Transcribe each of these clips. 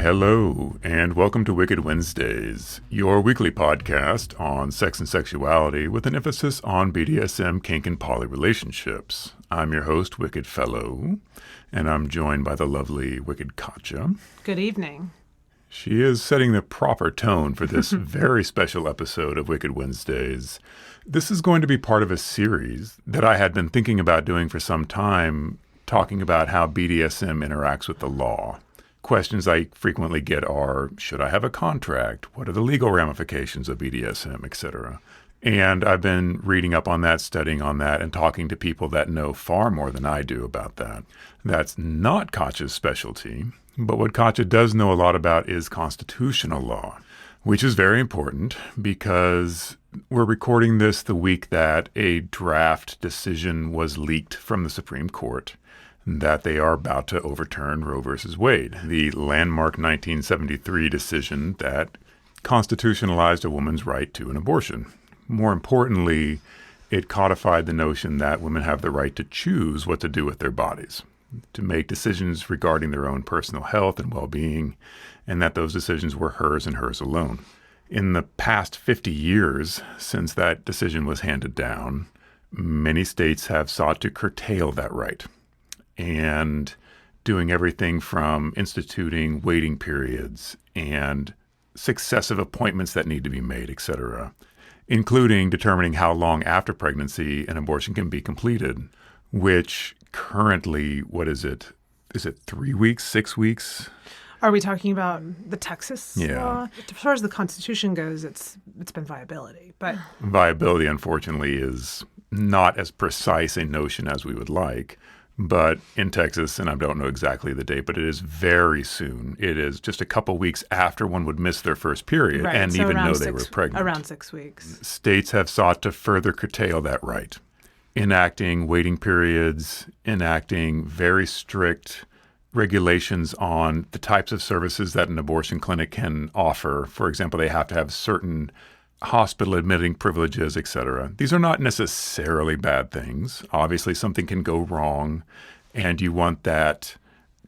Hello, and welcome to Wicked Wednesdays, your weekly podcast on sex and sexuality with an emphasis on BDSM, kink, and poly relationships. I'm your host, Wicked Fellow, and I'm joined by the lovely Wicked Katja. Good evening. She is setting the proper tone for this very special episode of Wicked Wednesdays. This is going to be part of a series that I had been thinking about doing for some time, talking about how BDSM interacts with the law. Questions I frequently get are, should I have a contract? What are the legal ramifications of BDSM, etc.? And I've been reading up on that, studying on that, and talking to people that know far more than I do about that. That's not Katja's specialty, but what Katja does know a lot about is constitutional law, which is very important because we're recording this the week that a draft decision was leaked from the Supreme Court that they are about to overturn Roe versus Wade, the landmark 1973 decision that constitutionalized a woman's right to an abortion. More importantly, it codified the notion that women have the right to choose what to do with their bodies, to make decisions regarding their own personal health and well-being, and that those decisions were hers and hers alone. In the past 50 years since that decision was handed down, many states have sought to curtail that right, and doing everything from instituting waiting periods and successive appointments that need to be made, etc., including determining how long after pregnancy an abortion can be completed, which currently, what is it? Is it 3 weeks, 6 weeks? Are we talking about the Texas Yeah. law? As far as the Constitution goes, it's been viability. But Viability, unfortunately, is not as precise a notion as we would like. But in Texas, and I don't know exactly the date, but it is very soon. It is just a couple weeks after one would miss their first period right, and so even know around they were pregnant. Around 6 weeks. States have sought to further curtail that right, enacting waiting periods, enacting very strict regulations on the types of services that an abortion clinic can offer. For example, they have to have certain hospital admitting privileges, etc. These are not necessarily bad things. Obviously, something can go wrong, and you want that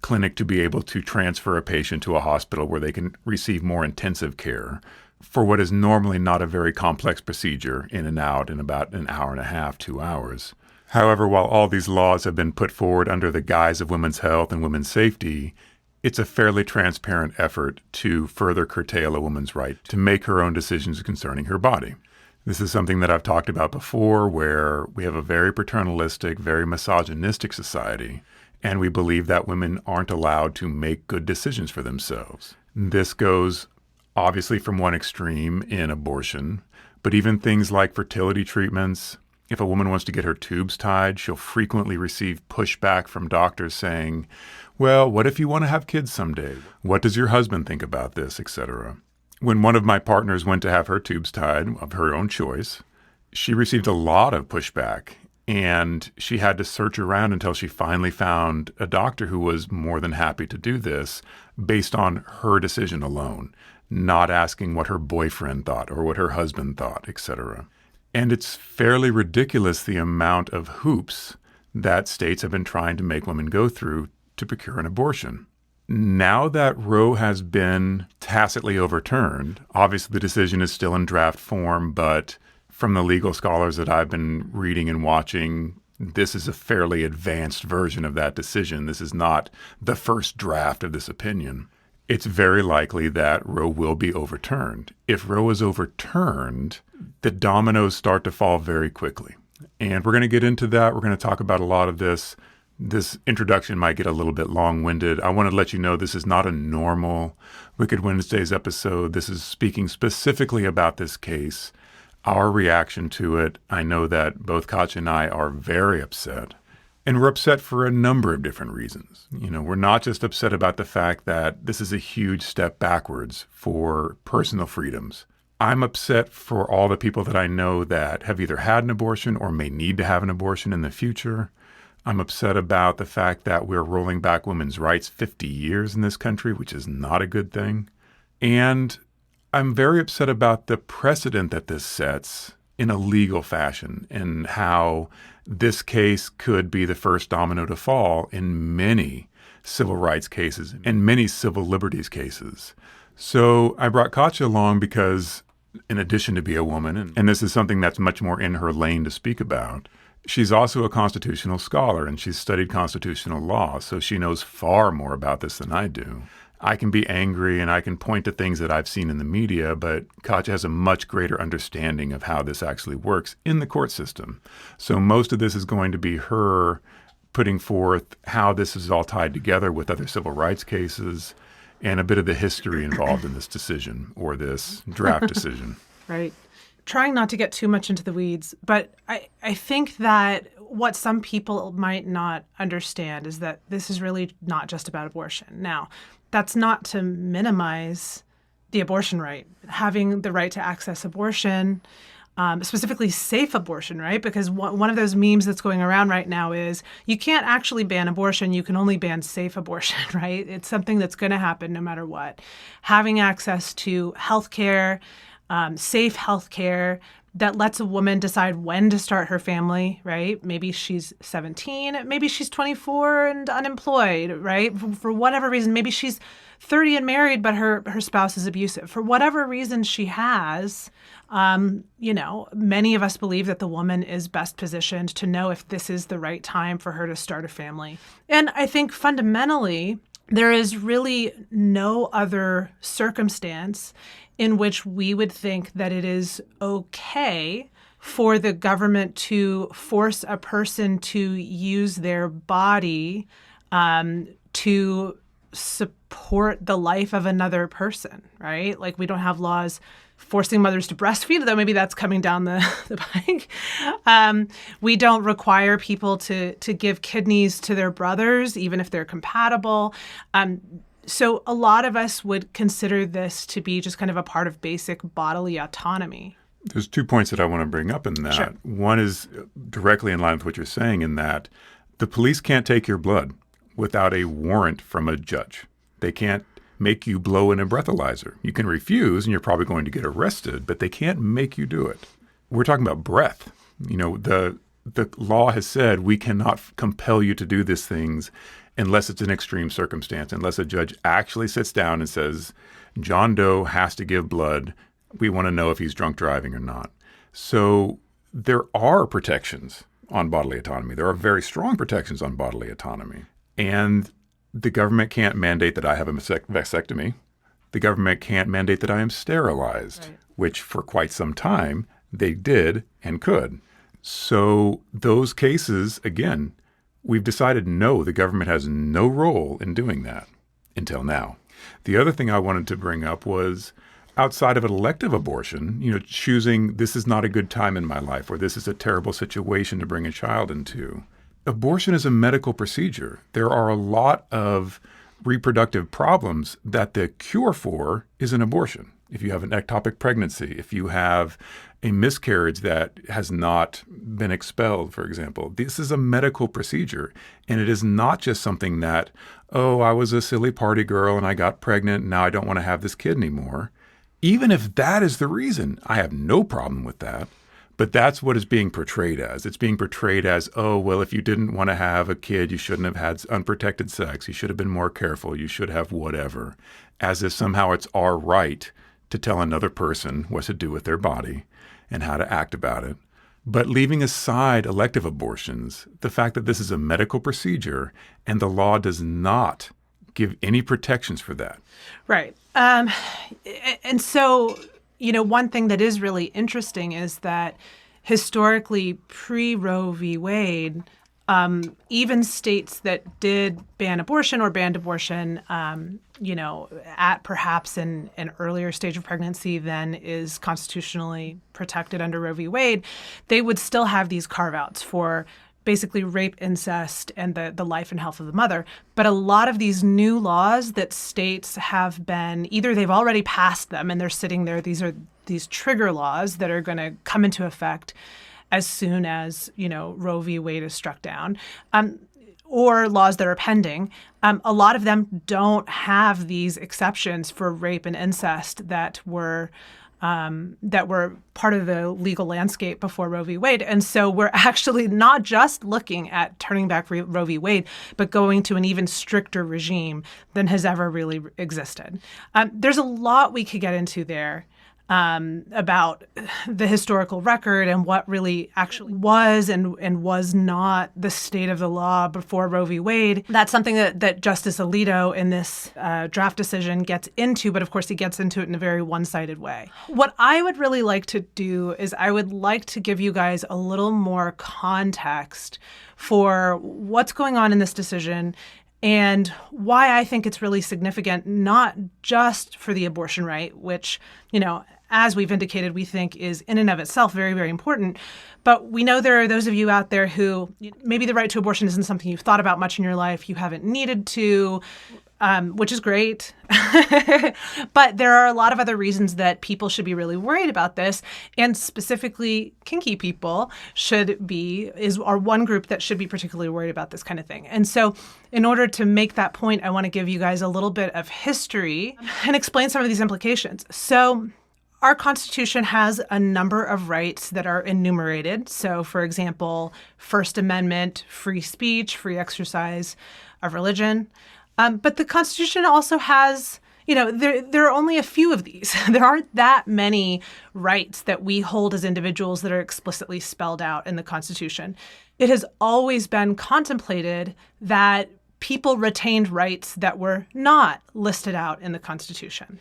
clinic to be able to transfer a patient to a hospital where they can receive more intensive care for what is normally not a very complex procedure, in and out in about an hour and a half, 2 hours. However, while all these laws have been put forward under the guise of women's health and women's safety, it's a fairly transparent effort to further curtail a woman's right to make her own decisions concerning her body. This is something that I've talked about before, where we have a very paternalistic, very misogynistic society, and we believe that women aren't allowed to make good decisions for themselves. This goes obviously from one extreme in abortion, but even things like fertility treatments. If a woman wants to get her tubes tied, she'll frequently receive pushback from doctors saying, well, what if you want to have kids someday? What does your husband think about this, etc.? When one of my partners went to have her tubes tied of her own choice, she received a lot of pushback, and she had to search around until she finally found a doctor who was more than happy to do this based on her decision alone, not asking what her boyfriend thought or what her husband thought, etc. And it's fairly ridiculous the amount of hoops that states have been trying to make women go through to procure an abortion. Now that Roe has been tacitly overturned, obviously the decision is still in draft form, but from the legal scholars that I've been reading and watching, this is a fairly advanced version of that decision. This is not the first draft of this opinion. It's very likely that Roe will be overturned. If Roe is overturned, the dominoes start to fall very quickly. And we're going to get into that. We're going to talk about a lot of this. This introduction might get a little bit long-winded. I want to let you know this is not a normal Wicked Wednesdays episode. This is speaking specifically about this case, our reaction to it. I know that both Katja and I are very upset. And we're upset for a number of different reasons. We're not just upset about the fact that this is a huge step backwards for personal freedoms. I'm upset for all the people that I know that have either had an abortion or may need to have an abortion in the future. I'm upset about the fact that we're rolling back women's rights 50 years in this country, which is not a good thing. And I'm very upset about the precedent that this sets in a legal fashion and how this case could be the first domino to fall in many civil rights cases and many civil liberties cases. So I brought Katja along because, in addition to be a woman, and this is something that's much more in her lane to speak about, she's also a constitutional scholar and she's studied constitutional law, so she knows far more about this than I do. I can be angry and I can point to things that I've seen in the media, but Katja has a much greater understanding of how this actually works in the court system. So most of this is going to be her putting forth how this is all tied together with other civil rights cases and a bit of the history involved in this decision or this draft decision. Right. Trying not to get too much into the weeds, but I think that what some people might not understand is that this is really not just about abortion. Now, that's not to minimize the abortion right. Having the right to access abortion, specifically safe abortion, right? Because one of those memes that's going around right now is you can't actually ban abortion, you can only ban safe abortion, right? It's something that's going to happen no matter what. Having access to healthcare, safe healthcare that lets a woman decide when to start her family, right? Maybe she's 17, maybe she's 24 and unemployed, right? For whatever reason, maybe she's 30 and married, but her spouse is abusive. For whatever reason she has, many of us believe that the woman is best positioned to know if this is the right time for her to start a family. And I think fundamentally, there is really no other circumstance in which we would think that it is okay for the government to force a person to use their body to support the life of another person, right? Like we don't have laws forcing mothers to breastfeed, though maybe that's coming down the pike. We don't require people to give kidneys to their brothers, even if they're compatible. So a lot of us would consider this to be just kind of a part of basic bodily autonomy. There's 2 points that I want to bring up in that. Sure. One is directly in line with what you're saying in that the police can't take your blood without a warrant from a judge. They can't make you blow in a breathalyzer. You can refuse and you're probably going to get arrested, but they can't make you do it. We're talking about breath. The law has said we cannot compel you to do these things unless it's an extreme circumstance, unless a judge actually sits down and says, John Doe has to give blood. We want to know if he's drunk driving or not. So there are protections on bodily autonomy. There are very strong protections on bodily autonomy. And the government can't mandate that I have a vasectomy. The government can't mandate that I am sterilized, right, which for quite some time they did and could. So those cases, again, we've decided no, the government has no role in doing that until now. The other thing I wanted to bring up was outside of an elective abortion, choosing this is not a good time in my life or this is a terrible situation to bring a child into. Abortion is a medical procedure. There are a lot of reproductive problems that the cure for is an abortion. If you have an ectopic pregnancy, if you have a miscarriage that has not been expelled, for example, this is a medical procedure. And it is not just something that, I was a silly party girl and I got pregnant and now I don't want to have this kid anymore. Even if that is the reason, I have no problem with that. But that's what it's being portrayed as. It's being portrayed as, if you didn't want to have a kid, you shouldn't have had unprotected sex. You should have been more careful. You should have whatever. As if somehow it's our right to tell another person what to do with their body and how to act about it. But leaving aside elective abortions, the fact that this is a medical procedure and the law does not give any protections for that. Right. And so, one thing that is really interesting is that historically, pre-Roe v. Wade, even states that did ban abortion or banned abortion, at perhaps an earlier stage of pregnancy than is constitutionally protected under Roe v. Wade, they would still have these carve-outs for basically rape, incest, and the life and health of the mother. But a lot of these new laws that states have been, either they've already passed them and they're sitting there, these trigger laws that are going to come into effect as soon as, Roe v. Wade is struck down, or laws that are pending. A lot of them don't have these exceptions for rape and incest that were that were part of the legal landscape before Roe v. Wade. And so we're actually not just looking at turning back Roe v. Wade, but going to an even stricter regime than has ever really existed. There's a lot we could get into there. About the historical record and what really actually was and was not the state of the law before Roe v. Wade. That's something that Justice Alito in this draft decision gets into, but of course he gets into it in a very one-sided way. What I would really like to do is I would like to give you guys a little more context for what's going on in this decision and why I think it's really significant, not just for the abortion right, which, as we've indicated, we think is in and of itself very, very important. But we know there are those of you out there who maybe the right to abortion isn't something you've thought about much in your life. You haven't needed to, which is great. But there are a lot of other reasons that people should be really worried about this. And specifically, kinky people are one group that should be particularly worried about this kind of thing. And so in order to make that point, I want to give you guys a little bit of history and explain some of these implications. So our Constitution has a number of rights that are enumerated. So, for example, First Amendment, free speech, free exercise of religion. But the Constitution also has, there are only a few of these. There aren't that many rights that we hold as individuals that are explicitly spelled out in the Constitution. It has always been contemplated that people retained rights that were not listed out in the Constitution.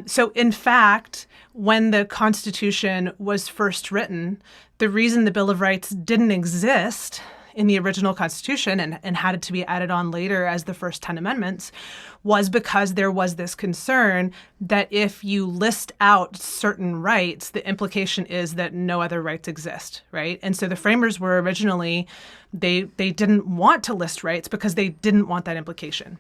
So in fact, when the Constitution was first written, the reason the Bill of Rights didn't exist in the original Constitution and had to be added on later as the first 10 amendments was because there was this concern that if you list out certain rights, the implication is that no other rights exist, right? And so the framers were originally, they didn't want to list rights because they didn't want that implication.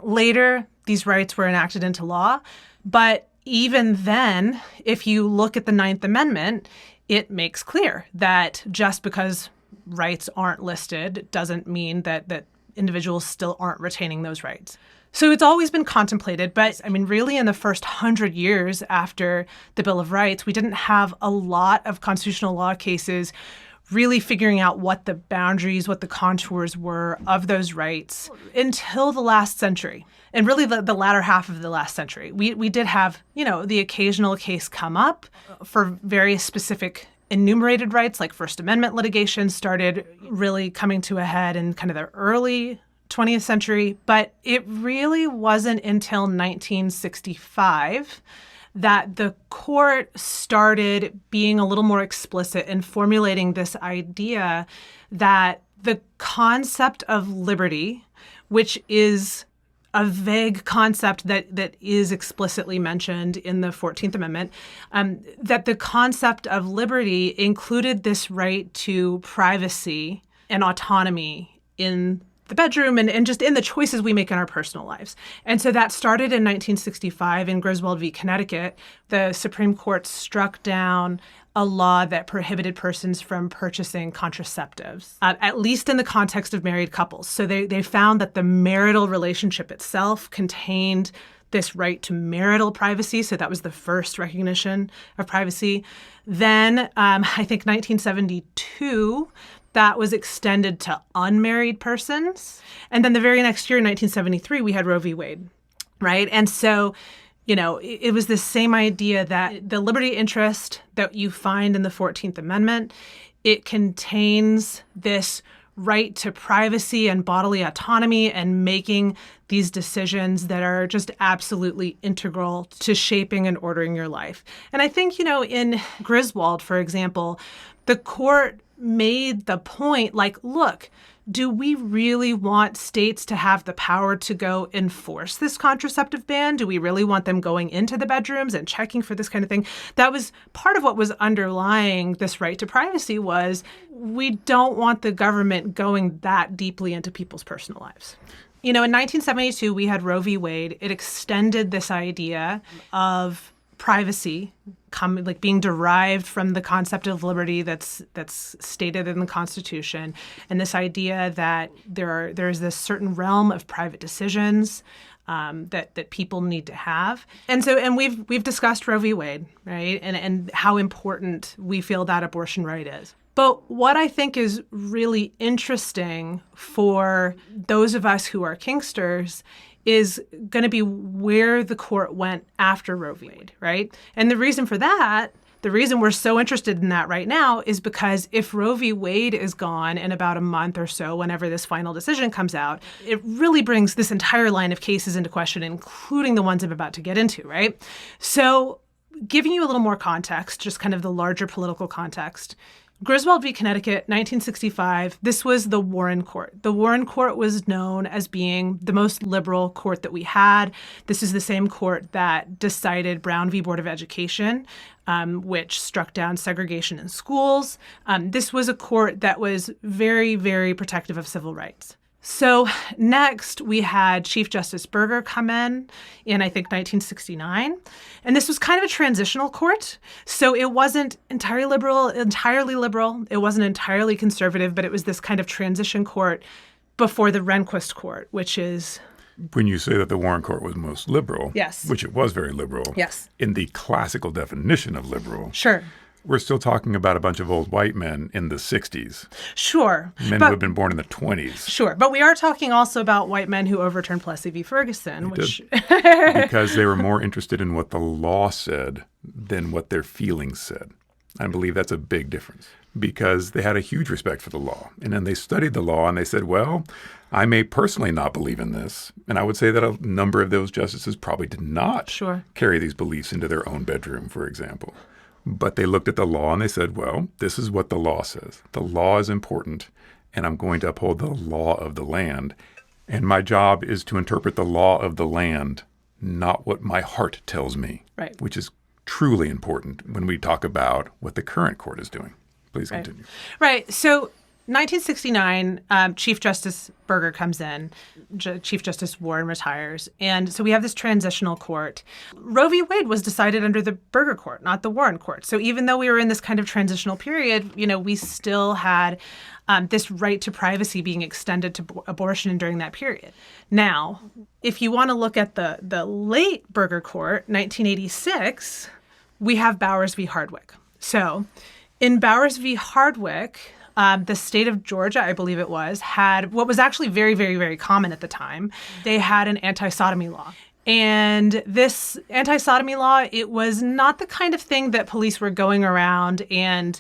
Later, these rights were enacted into law, but even then, if you look at the Ninth Amendment, it makes clear that just because rights aren't listed doesn't mean that individuals still aren't retaining those rights. So it's always been contemplated, but really in the first 100 years after the Bill of Rights, we didn't have a lot of constitutional law cases really figuring out what the boundaries, what the contours were of those rights until the last century. And really the latter half of the last century. We did have, the occasional case come up for various specific enumerated rights, like First Amendment litigation started really coming to a head in kind of the early 20th century. But it really wasn't until 1965 that the court started being a little more explicit in formulating this idea that the concept of liberty, which is a vague concept that is explicitly mentioned in the 14th Amendment, that the concept of liberty included this right to privacy and autonomy in the bedroom and just in the choices we make in our personal lives. And so that started in 1965 in Griswold v. Connecticut. The Supreme Court struck down a law that prohibited persons from purchasing contraceptives, at least in the context of married couples. So they found that the marital relationship itself contained this right to marital privacy. So that was the first recognition of privacy. Then I think 1972, that was extended to unmarried persons. And then the very next year, in 1973, we had Roe v. Wade, right? And so, it was the same idea that the liberty interest that you find in the 14th Amendment, it contains this right to privacy and bodily autonomy and making these decisions that are just absolutely integral to shaping and ordering your life. And I think, in Griswold, for example, the court made the point, look, do we really want states to have the power to go enforce this contraceptive ban? Do we really want them going into the bedrooms and checking for this kind of thing? That was part of what was underlying this right to privacy was we don't want the government going that deeply into people's personal lives. In 1972, we had Roe v. Wade. It extended this idea of privacy being derived from the concept of liberty that's stated in the Constitution, and this idea that there's this certain realm of private decisions that people need to have. And we've discussed Roe v. Wade, right? And how important we feel that abortion right is. But what I think is really interesting for those of us who are kinksters is going to be where the court went after Roe v. Wade, right? And the reason for that, the reason we're so interested in that right now is because if Roe v. Wade is gone in about a month or so, whenever this final decision comes out, it really brings this entire line of cases into question, including the ones I'm about to get into, right? So giving you a little more context, just kind of the larger political context, Griswold v. Connecticut, 1965, this was the Warren Court. The Warren Court was known as being the most liberal court that we had. This is the same court that decided Brown v. Board of Education, which struck down segregation in schools. This was a court that was very, very protective of civil rights. So next, we had Chief Justice Burger come in I think, 1969. And this was kind of a transitional court. So it wasn't entirely liberal. It wasn't entirely conservative, but it was this kind of transition court before the Rehnquist Court, which is... When you say that the Warren Court was most liberal, yes, which it was very liberal, yes, in the classical definition of liberal, sure, we're still talking about a bunch of old white men in the 60s. Sure. Men who had been born in the 20s. Sure. But we are talking also about white men who overturned Plessy v. Ferguson, which... Because they were more interested in what the law said than what their feelings said. I believe that's a big difference because they had a huge respect for the law. And then they studied the law and they said, well, I may personally not believe in this. And I would say that a number of those justices probably did not carry these beliefs into their own bedroom, for example. But they looked at the law and they said, well, this is what the law says. The law is important, and I'm going to uphold the law of the land. And my job is to interpret the law of the land, not what my heart tells me, right, which is truly important when we talk about what the current court is doing. Please continue. Right. So 1969, Chief Justice Burger comes in, Chief Justice Warren retires, and so we have this transitional court. Roe v. Wade was decided under the Burger Court, not the Warren Court. So even though we were in this kind of transitional period, we still had this right to privacy being extended to abortion during that period. Now, if you want to look at the late Burger Court, 1986, we have Bowers v. Hardwick. So in Bowers v. Hardwick, the state of Georgia, I believe it was, had what was actually very, very, very common at the time. They had an anti-sodomy law. And this anti-sodomy law, it was not the kind of thing that police were going around and,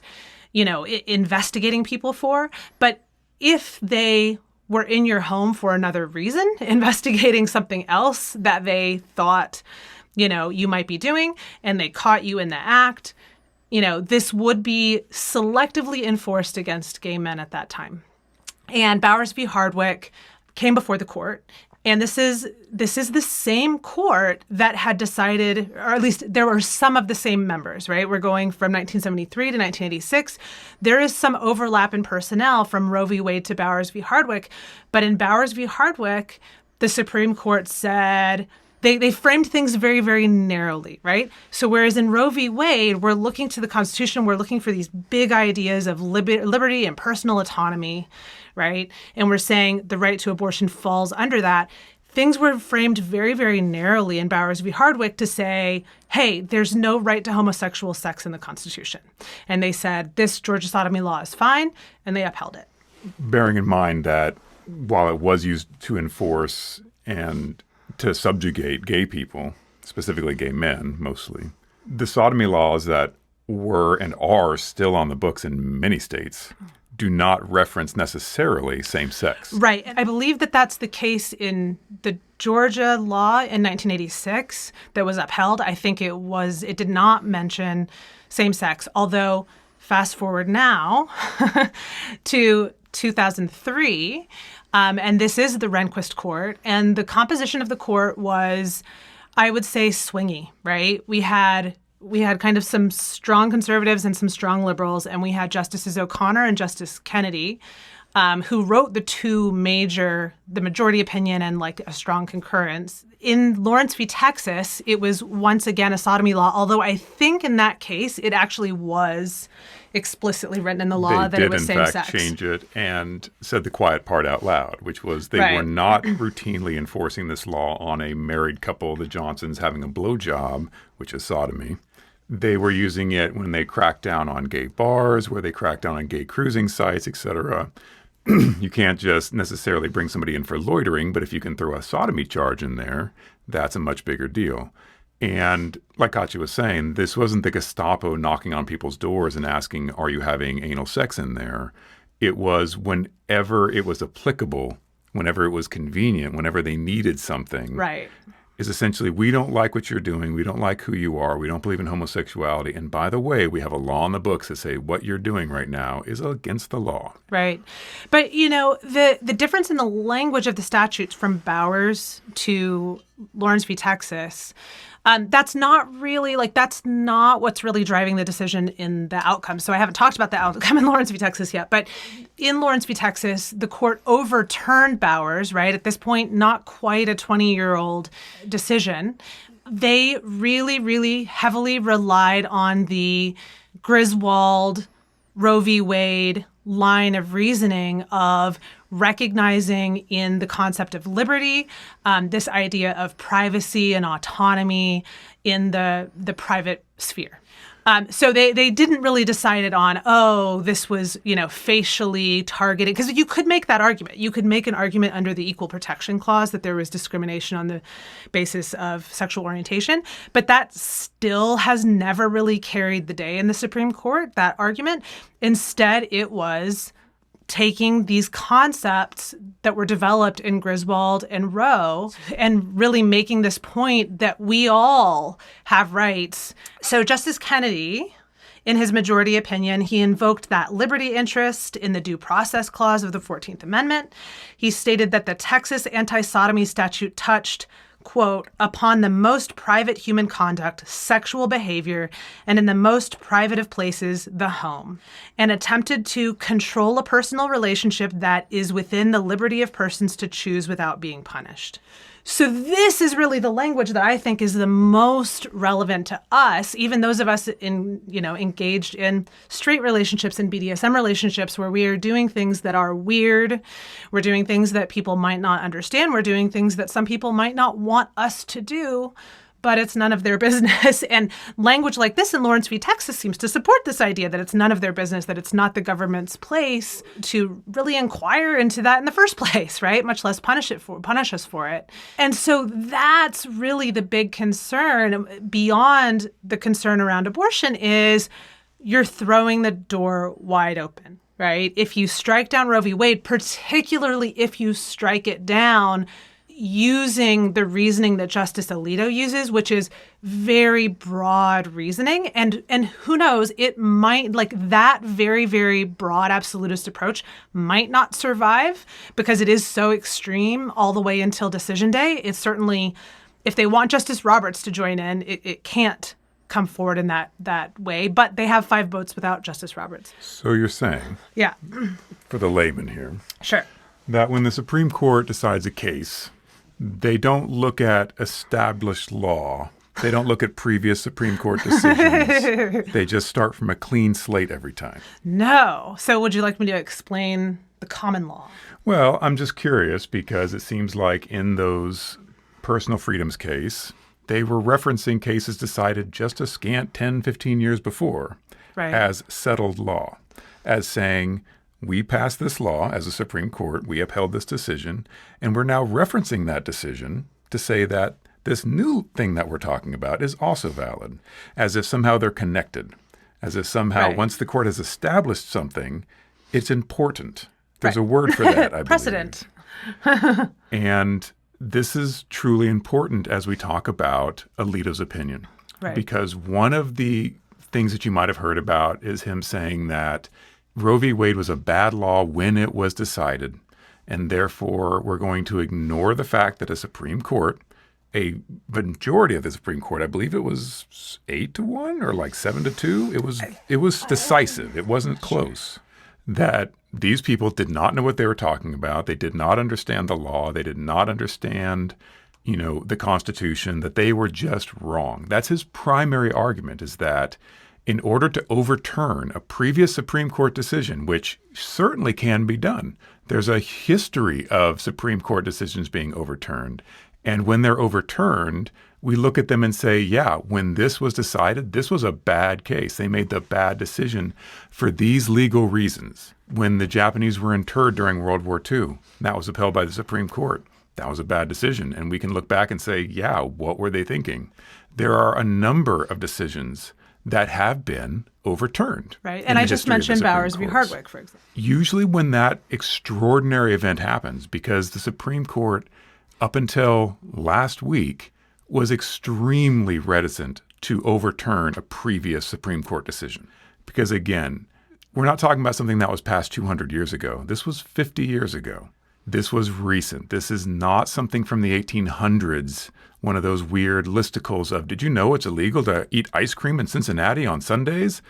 investigating people for. But if they were in your home for another reason, investigating something else that they thought, you might be doing, and they caught you in the act, this would be selectively enforced against gay men at that time. And Bowers v. Hardwick came before the court. And this is the same court that had decided, or at least there were some of the same members, right? We're going from 1973 to 1986. There is some overlap in personnel from Roe v. Wade to Bowers v. Hardwick. But in Bowers v. Hardwick, the Supreme Court said... They framed things very, very narrowly, right? So whereas in Roe v. Wade, we're looking to the Constitution, we're looking for these big ideas of liberty and personal autonomy, right? And we're saying the right to abortion falls under that. Things were framed very, very narrowly in Bowers v. Hardwick to say, hey, there's no right to homosexual sex in the Constitution. And they said, this Georgia sodomy law is fine, and they upheld it. Bearing in mind that while it was used to enforce and to subjugate gay people, specifically gay men mostly, the sodomy laws that were and are still on the books in many states do not reference necessarily same sex. Right. I believe that that's the case in the Georgia law in 1986 that was upheld. I think it did not mention same sex, although fast forward now to 2003, and this is the Rehnquist Court, and the composition of the court was, I would say, swingy, right? We had kind of some strong conservatives and some strong liberals, and we had Justices O'Connor and Justice Kennedy, who wrote the majority opinion and like a strong concurrence. In Lawrence v. Texas, it was once again a sodomy law, although I think in that case it actually was explicitly written in the law They that it did, was in same-sex. fact, change it and said the quiet part out loud, which was they Right. were not routinely enforcing this law on a married couple, the Johnsons, having a blowjob, which is sodomy. They were using it when they cracked down on gay bars, where they cracked down on gay cruising sites, etc. You can't just necessarily bring somebody in for loitering, but if you can throw a sodomy charge in there, that's a much bigger deal. And like Katja was saying, this wasn't the Gestapo knocking on people's doors and asking, are you having anal sex in there? It was whenever it was applicable, whenever it was convenient, whenever they needed something. Right. Is essentially, we don't like what you're doing. We don't like who you are. We don't believe in homosexuality. And by the way, we have a law in the books that say what you're doing right now is against the law. Right. But, the difference in the language of the statutes from Bowers to Lawrence v. Texas, that's not what's really driving the decision in the outcome. So I haven't talked about the outcome in Lawrence v. Texas yet. But in Lawrence v. Texas, the court overturned Bowers, right? At this point, not quite a 20-year-old decision. They really, really heavily relied on the Griswold, Roe v. Wade line of reasoning of recognizing in the concept of liberty, this idea of privacy and autonomy in the private sphere. So they didn't really decide it on, this was, facially targeted. Because you could make that argument. You could make an argument under the Equal Protection Clause that there was discrimination on the basis of sexual orientation. But that still has never really carried the day in the Supreme Court, that argument. Instead, it was taking these concepts that were developed in Griswold and Roe and really making this point that we all have rights. So Justice Kennedy, in his majority opinion, he invoked that liberty interest in the Due Process Clause of the 14th Amendment. He stated that the Texas anti-sodomy statute touched, quote, upon the most private human conduct, sexual behavior, and in the most private of places, the home, and attempted to control a personal relationship that is within the liberty of persons to choose without being punished. So this is really the language that I think is the most relevant to us, even those of us engaged in straight relationships and BDSM relationships where we are doing things that are weird. We're doing things that people might not understand. We're doing things that some people might not want us to do, but it's none of their business. And language like this in Lawrence v. Texas seems to support this idea that it's none of their business, that it's not the government's place to really inquire into that in the first place, right? Much less punish us for it. And so that's really the big concern beyond the concern around abortion is you're throwing the door wide open, right? If you strike down Roe v. Wade, particularly if you strike it down using the reasoning that Justice Alito uses, which is very broad reasoning. And who knows, it might, that very, very broad absolutist approach might not survive because it is so extreme all the way until decision day. It's certainly, if they want Justice Roberts to join in, it can't come forward in that way. But they have 5 votes without Justice Roberts. So you're saying, yeah, for the layman here, sure, that when the Supreme Court decides a case, they don't look at established law. They don't look at previous Supreme Court decisions. They just start from a clean slate every time. No. So would you like me to explain the common law? Well, I'm just curious because it seems like in those personal freedoms case, they were referencing cases decided just a scant 10, 15 years before as settled law, as saying, we passed this law as a Supreme Court, we upheld this decision, and we're now referencing that decision to say that this new thing that we're talking about is also valid, as if somehow they're connected, as if somehow once the court has established something, it's important. There's a word for that, I believe. Precedent. And this is truly important as we talk about Alito's opinion. Right. Because one of the things that you might have heard about is him saying that Roe v. Wade was a bad law when it was decided, and therefore we're going to ignore the fact that a Supreme Court, a majority of the Supreme Court, I believe it was 8-1 or 7-2. It was decisive. It wasn't close. That these people did not know what they were talking about. They did not understand the law. They did not understand, the Constitution, that they were just wrong. That's his primary argument, is that in order to overturn a previous Supreme Court decision, which certainly can be done. There's a history of Supreme Court decisions being overturned. And when they're overturned, we look at them and say, yeah, when this was decided, this was a bad case. They made the bad decision for these legal reasons. When the Japanese were interned during World War II, that was upheld by the Supreme Court. That was a bad decision. And we can look back and say, yeah, what were they thinking? There are a number of decisions that have been overturned. Right. And I just mentioned Bowers v. Hardwick, for example. Usually when that extraordinary event happens, because the Supreme Court, up until last week, was extremely reticent to overturn a previous Supreme Court decision. Because again, we're not talking about something that was passed 200 years ago. This was 50 years ago. This was recent. This is not something from the 1800s, one of those weird listicles of, did you know it's illegal to eat ice cream in Cincinnati on Sundays?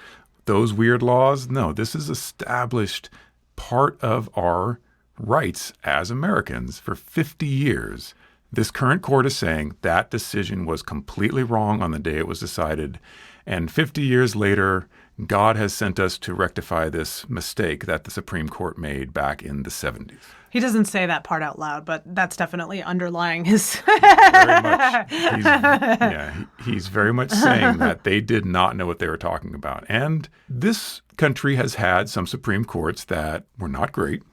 Those weird laws? No, this is established part of our rights as Americans for 50 years. This current court is saying that decision was completely wrong on the day it was decided. And 50 years later, God has sent us to rectify this mistake that the Supreme Court made back in the 70s. He doesn't say that part out loud, but that's definitely underlying his... Very much. He's very much saying that they did not know what they were talking about. And this country has had some Supreme Courts that were not great,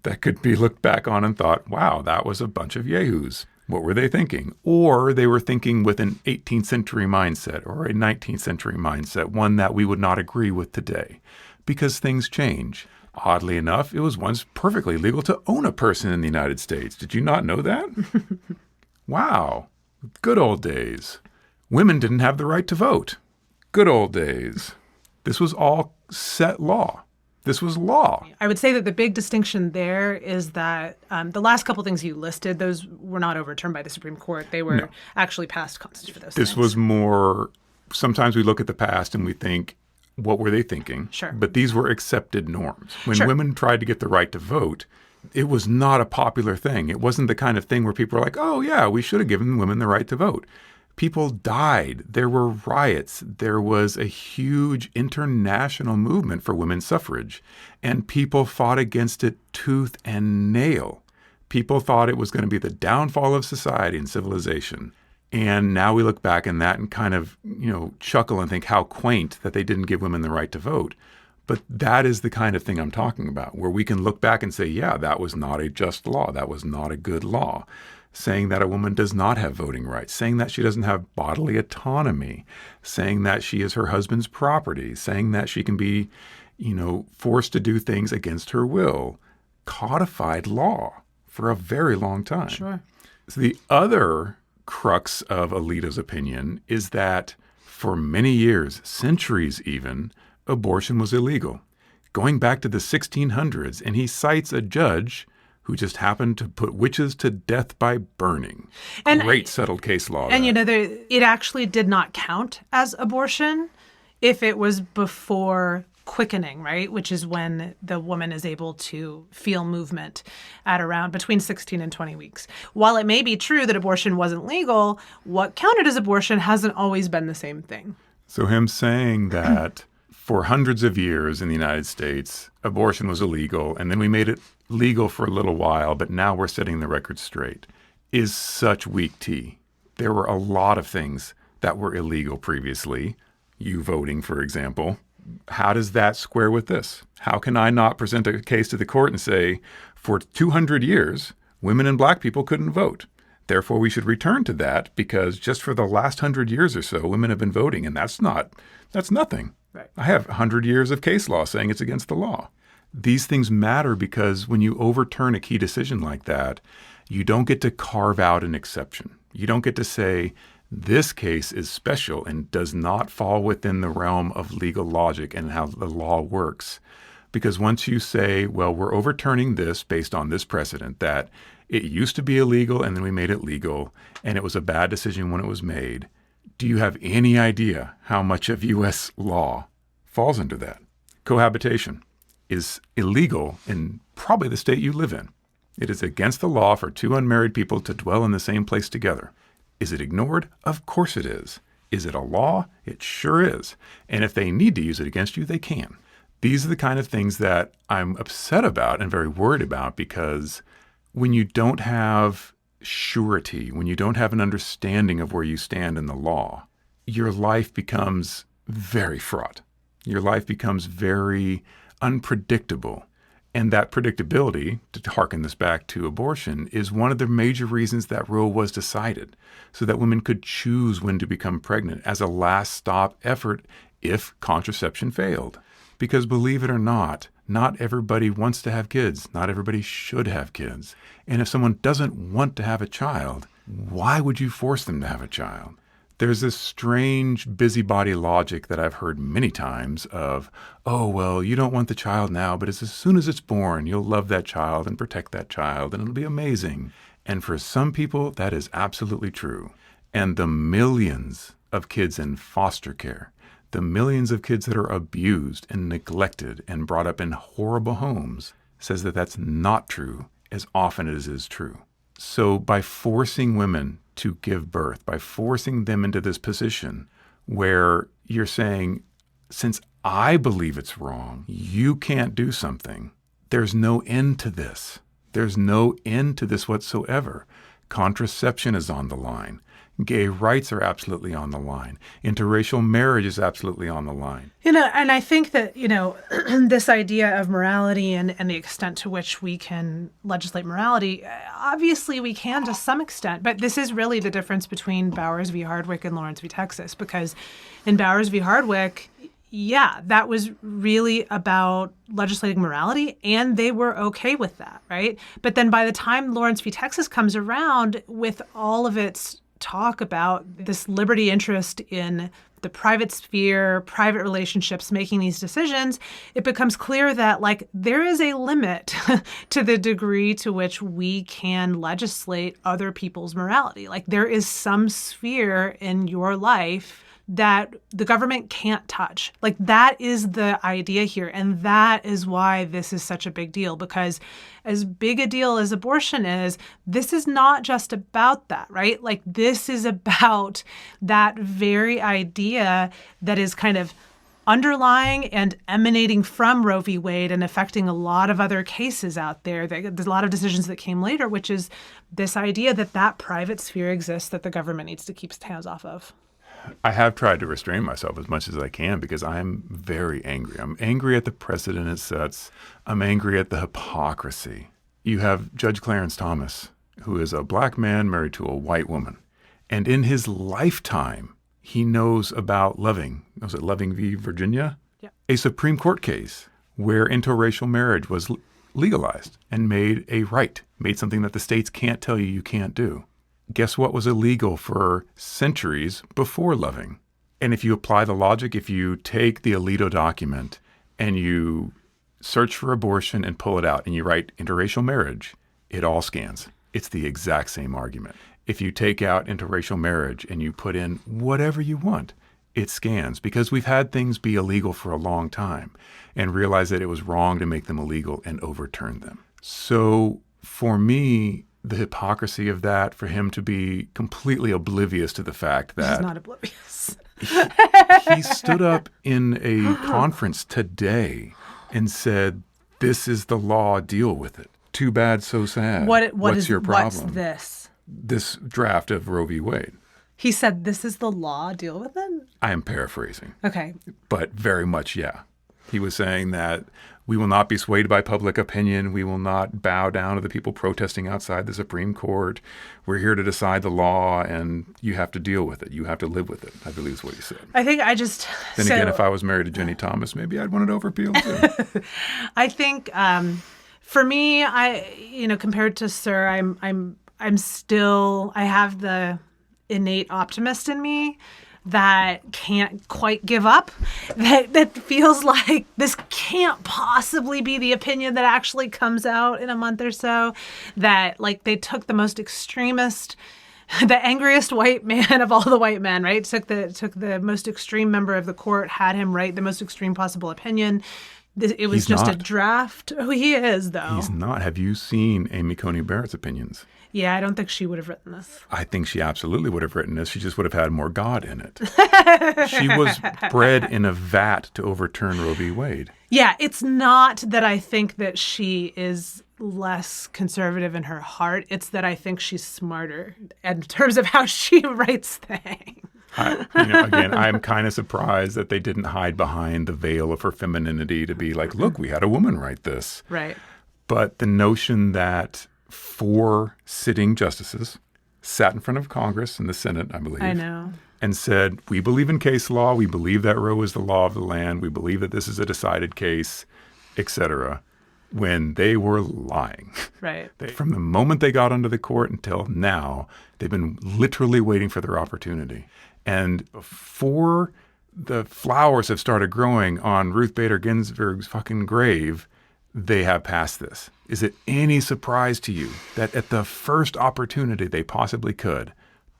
that could be looked back on and thought, wow, that was a bunch of yahoos. What were they thinking? Or they were thinking with an 18th century mindset or a 19th century mindset, one that we would not agree with today, because things change. Oddly enough, it was once perfectly legal to own a person in the United States. Did you not know that? Wow. Good old days. Women didn't have the right to vote. Good old days. This was all set law. This was law. I would say that the big distinction there is that the last couple things you listed, those were not overturned by the Supreme Court. They were actually passed constituted for those things. This was more, sometimes we look at the past and we think, what were they thinking? Sure. But these were accepted norms. When women tried to get the right to vote, it was not a popular thing. It wasn't the kind of thing where people were like, oh, yeah, we should have given women the right to vote. People died. There were riots. There was a huge international movement for women's suffrage, and people fought against it tooth and nail. People thought it was going to be the downfall of society and civilization. And now we look back in that and kind of, chuckle and think how quaint that they didn't give women the right to vote. But that is the kind of thing I'm talking about, where we can look back and say, yeah, that was not a just law. That was not a good law. Saying that a woman does not have voting rights, saying that she doesn't have bodily autonomy, saying that she is her husband's property, saying that she can be, forced to do things against her will. Codified law for a very long time. Sure. So the other crux of Alito's opinion is that for many years, centuries even, abortion was illegal, going back to the 1600s. And he cites a judge who just happened to put witches to death by burning. And great settled case law. And, it actually did not count as abortion if it was before quickening, right? Which is when the woman is able to feel movement at around between 16 and 20 weeks. While it may be true that abortion wasn't legal, what counted as abortion hasn't always been the same thing. So him saying that for hundreds of years in the United States, abortion was illegal, and then we made it legal for a little while, but now we're setting the record straight, is such weak tea. There were a lot of things that were illegal previously. You voting, for example. How does that square with this? How can I not present a case to the court and say, for 200 years, women and black people couldn't vote. Therefore, we should return to that because just for the last 100 years or so, women have been voting, and that's nothing. Right. I have 100 years of case law saying it's against the law. These things matter because when you overturn a key decision like that, you don't get to carve out an exception. You don't get to say, this case is special and does not fall within the realm of legal logic and how the law works. Because once you say, well, we're overturning this based on this precedent, that it used to be illegal and then we made it legal and it was a bad decision when it was made, do you have any idea how much of U.S. law falls into that? Cohabitation is illegal in probably the state you live in. It is against the law for two unmarried people to dwell in the same place together. Is it ignored? Of course it is. Is it a law? It sure is. And if they need to use it against you, they can. These are the kind of things that I'm upset about and very worried about, because when you don't have surety, when you don't have an understanding of where you stand in the law, your life becomes very fraught. Your life becomes very unpredictable. And that predictability, to harken this back to abortion, is one of the major reasons that Roe was decided, so that women could choose when to become pregnant as a last stop effort if contraception failed. Because believe it or not everybody wants to have kids. Not everybody should have kids. And if someone doesn't want to have a child, why would you force them to have a child? There's this strange busybody logic that I've heard many times of, oh, well, you don't want the child now, but as soon as it's born, you'll love that child and protect that child, and it'll be amazing. And for some people, that is absolutely true. And the millions of kids in foster care, the millions of kids that are abused and neglected and brought up in horrible homes, says that that's not true as often as is true. So by forcing women to give birth, by forcing them into this position where you're saying, since I believe it's wrong, you can't do something, there's no end to this. There's no end to this whatsoever. Contraception is on the line. Gay rights are absolutely on the line. Interracial marriage is absolutely on the line. And I think that, this idea of morality and the extent to which we can legislate morality, obviously we can to some extent, but this is really the difference between Bowers v. Hardwick and Lawrence v. Texas, because in Bowers v. Hardwick, yeah, that was really about legislating morality, and they were okay with that, right? But then by the time Lawrence v. Texas comes around with all of its talk about this liberty interest in the private sphere, private relationships, making these decisions, it becomes clear that there is a limit to the degree to which we can legislate other people's morality. There is some sphere in your life that the government can't touch. That is the idea here. And that is why this is such a big deal, because as big a deal as abortion is, this is not just about that, right? This is about that very idea that is kind of underlying and emanating from Roe v. Wade and affecting a lot of other cases out there. There's a lot of decisions that came later, which is this idea that private sphere exists that the government needs to keep its hands off of. I have tried to restrain myself as much as I can because I'm very angry. I'm angry at the precedent it sets. I'm angry at the hypocrisy. You have Judge Clarence Thomas, who is a black man married to a white woman. And in his lifetime, he knows about Loving. Was it Loving v. Virginia? Yeah. A Supreme Court case where interracial marriage was legalized and made a right, made something that the states can't tell you can't do. Guess what was illegal for centuries before Loving? And if you apply the logic, if you take the Alito document and you search for abortion and pull it out and you write interracial marriage, it all scans. It's the exact same argument. If you take out interracial marriage and you put in whatever you want, it scans, because we've had things be illegal for a long time and realized that it was wrong to make them illegal and overturn them. So for me, the hypocrisy of that, for him to be completely oblivious to the fact that... He's not oblivious. he stood up in a conference today and said, this is the law, deal with it. Too bad, so sad. What's your problem? What's this? This draft of Roe v. Wade. He said, this is the law, deal with it? I am paraphrasing. Okay. But very much, yeah. He was saying that we will not be swayed by public opinion. We will not bow down to the people protesting outside the Supreme Court. We're here to decide the law, and you have to deal with it. You have to live with it, I believe is what he said. I think I just... Then again, if I was married to Jenny Thomas, maybe I'd want it overpeeled too. I think for me, compared to Sir, I'm still... I have the innate optimist in me that can't quite give up, that feels like this can't possibly be the opinion that actually comes out in a month or so, that they took the most extremist, the angriest white man of all the white men, right? Took the most extreme member of the court, had him write the most extreme possible opinion. It was He's just not. a draft. Oh, he is, though. He's not. Have you seen Amy Coney Barrett's opinions? Yeah, I don't think she would have written this. I think she absolutely would have written this. She just would have had more God in it. She was bred in a vat to overturn Roe v. Wade. Yeah, it's not that I think that she is less conservative in her heart. It's that I think she's smarter in terms of how she writes things. Again, I'm kind of surprised that they didn't hide behind the veil of her femininity to be like, look, we had a woman write this. Right. But the notion that 4 sitting justices sat in front of Congress and the Senate, I believe. I know. And said, we believe in case law. We believe that Roe is the law of the land. We believe that this is a decided case, et cetera, when they were lying. Right. From the moment they got onto the court until now, they've been literally waiting for their opportunity. And before the flowers have started growing on Ruth Bader Ginsburg's fucking grave, they have passed this. Is it any surprise to you that at the first opportunity they possibly could,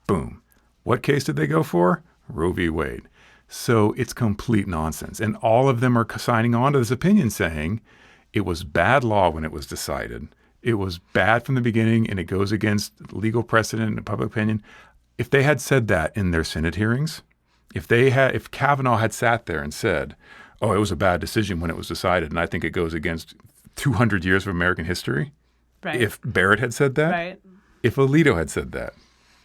boom, what case did they go for? Roe v. Wade. So it's complete nonsense. And all of them are signing on to this opinion saying it was bad law when it was decided. It was bad from the beginning and it goes against legal precedent and public opinion. If they had said that in their Senate hearings, if Kavanaugh had sat there and said, oh, it was a bad decision when it was decided, and I think it goes against 200 years of American history. Right. If Barrett had said that, Right. if Alito had said that,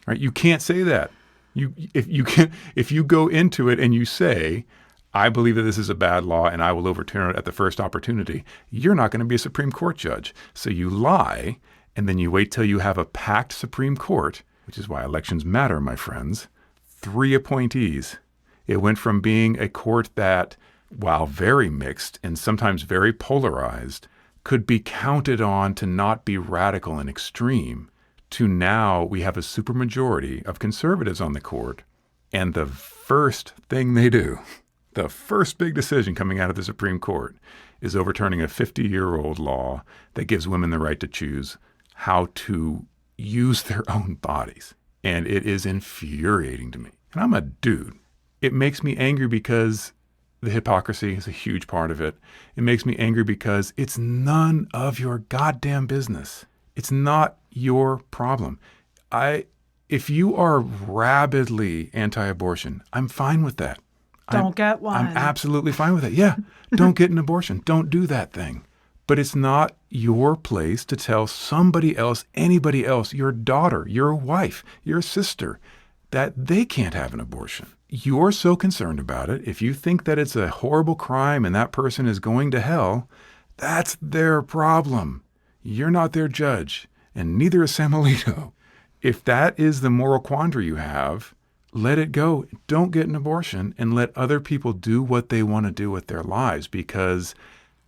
right? You can't say that. If you go into it and you say, I believe that this is a bad law and I will overturn it at the first opportunity, you're not going to be a Supreme Court judge. So you lie, and then you wait till you have a packed Supreme Court, which is why elections matter, my friends. 3 appointees. It went from being a court that, while very mixed and sometimes very polarized, could be counted on to not be radical and extreme, to now we have a supermajority of conservatives on the court. And the first thing they do, the first big decision coming out of the Supreme Court, is overturning a 50-year-old law that gives women the right to choose how to use their own bodies. And it is infuriating to me. And I'm a dude. It makes me angry because the hypocrisy is a huge part of it. It makes me angry because it's none of your goddamn business. It's not your problem. If you are rabidly anti-abortion, I'm fine with that. Don't get one. I'm absolutely fine with it. Yeah, don't get an abortion. Don't do that thing. But it's not your place to tell somebody else, anybody else, your daughter, your wife, your sister, that they can't have an abortion. You're so concerned about it. If you think that it's a horrible crime and that person is going to hell, that's their problem. You're not their judge, and neither is Sam Alito. If that is the moral quandary you have, let it go. Don't get an abortion and let other people do what they want to do with their lives, because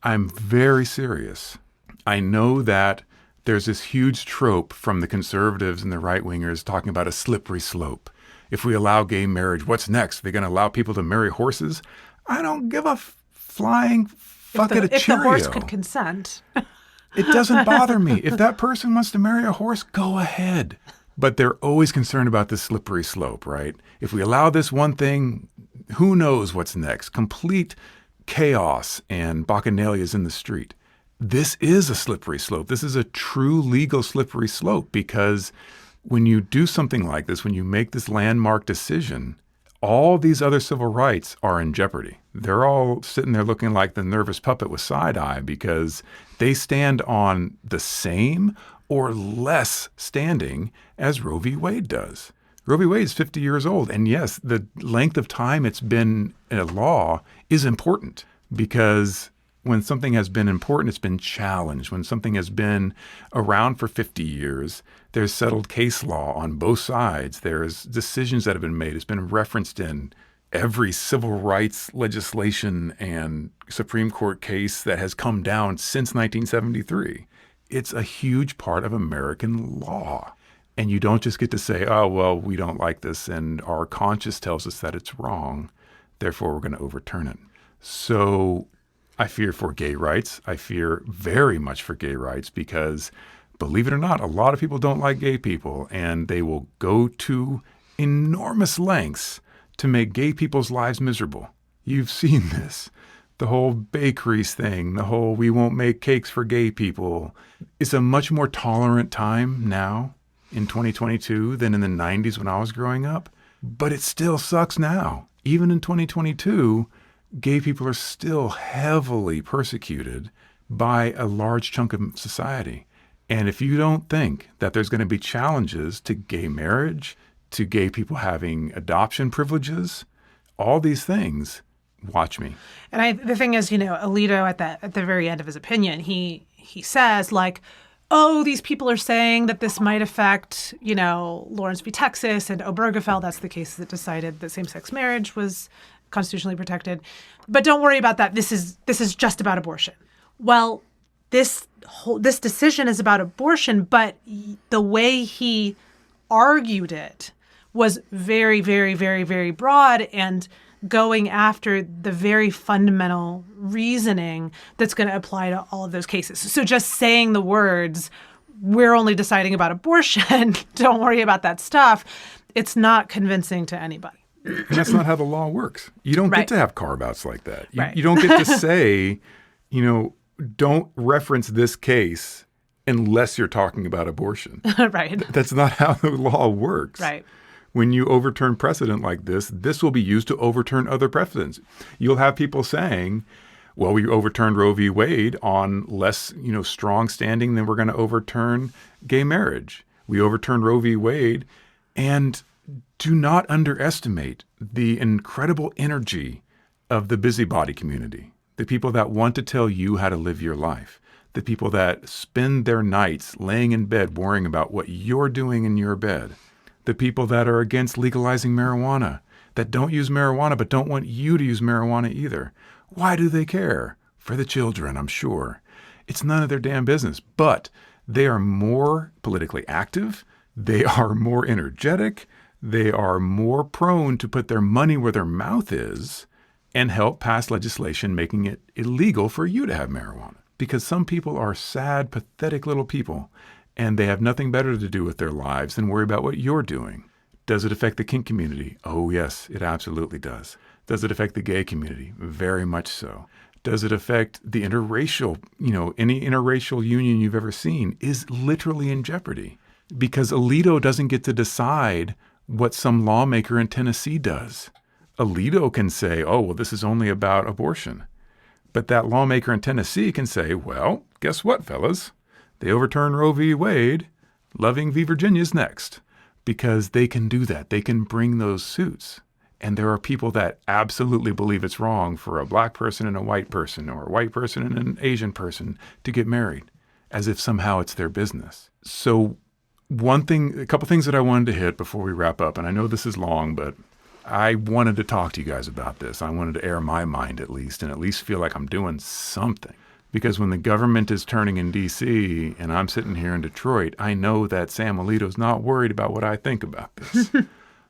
I'm very serious. I know that there's this huge trope from the conservatives and the right-wingers talking about a slippery slope. If we allow gay marriage, what's next? Are they going to allow people to marry horses? I don't give a flying fuck at a Cheerio. If the horse could consent. It doesn't bother me. If that person wants to marry a horse, go ahead. But they're always concerned about the slippery slope, right? If we allow this one thing, who knows what's next? Complete chaos and bacchanalias in the street. This is a slippery slope. This is a true legal slippery slope, because when you do something like this, when you make this landmark decision, all these other civil rights are in jeopardy. They're all sitting there looking like the nervous puppet with side eye, because they stand on the same or less standing as Roe v. Wade does. Roe v. Wade is 50 years old. And yes, the length of time it's been a law is important, because when something has been important, it's been challenged. When something has been around for 50 years, there's settled case law on both sides. There's decisions that have been made. It's been referenced in every civil rights legislation and Supreme Court case that has come down since 1973. It's a huge part of American law. And you don't just get to say, oh, well, we don't like this and our conscience tells us that it's wrong, therefore we're going to overturn it. So I fear for gay rights. I fear very much for gay rights, because, believe it or not, a lot of people don't like gay people, and they will go to enormous lengths to make gay people's lives miserable. You've seen this. The whole bakeries thing, the whole we won't make cakes for gay people. It's a much more tolerant time now. in 2022 than in the 90s when I was growing up, but it still sucks now. Even in 2022, gay people are still heavily persecuted by a large chunk of society. And if you don't think that there's going to be challenges to gay marriage, to gay people having adoption privileges, all these things, watch me. And the thing is, Alito at the very end of his opinion, he says like, oh, these people are saying that this might affect, Lawrence v. Texas and Obergefell. That's the case that decided that same-sex marriage was constitutionally protected. But don't worry about that. This is just about abortion. Well, this decision is about abortion, but the way he argued it was very, very, very, very broad and going after the very fundamental reasoning that's going to apply to all of those cases. So just saying the words, we're only deciding about abortion, don't worry about that stuff, it's not convincing to anybody. And that's not how the law works. You don't Right. get to have carve-outs like that. Right. You don't get to say, don't reference this case unless you're talking about abortion. Right. That's not how the law works. Right. When you overturn precedent like this will be used to overturn other precedents. You'll have people saying, well, we overturned Roe v. Wade on less, strong standing than we're going to overturn gay marriage. We overturned Roe v. Wade. And do not underestimate the incredible energy of the busybody community, the people that want to tell you how to live your life, the people that spend their nights laying in bed worrying about what you're doing in your bed, the people that are against legalizing marijuana, that don't use marijuana but don't want you to use marijuana either. Why do they care? For the children, I'm sure. It's none of their damn business. But they are more politically active. They are more energetic. They are more prone to put their money where their mouth is and help pass legislation making it illegal for you to have marijuana. Because some people are sad, pathetic little people, and they have nothing better to do with their lives than worry about what you're doing. Does it affect the kink community? Oh, yes, it absolutely does. Does it affect the gay community? Very much so. Does it affect the interracial, any interracial union you've ever seen is literally in jeopardy because Alito doesn't get to decide what some lawmaker in Tennessee does. Alito can say, oh, well, this is only about abortion. But that lawmaker in Tennessee can say, well, guess what, fellas? They overturned Roe v. Wade. Loving v. Virginia's next. Because they can do that. They can bring those suits. And there are people that absolutely believe it's wrong for a black person and a white person or a white person and an Asian person to get married, as if somehow it's their business. So a couple things that I wanted to hit before we wrap up, and I know this is long, but I wanted to talk to you guys about this. I wanted to air my mind at least, and at least feel like I'm doing something. Because when the government is turning in D.C. and I'm sitting here in Detroit, I know that Sam Alito's not worried about what I think about this.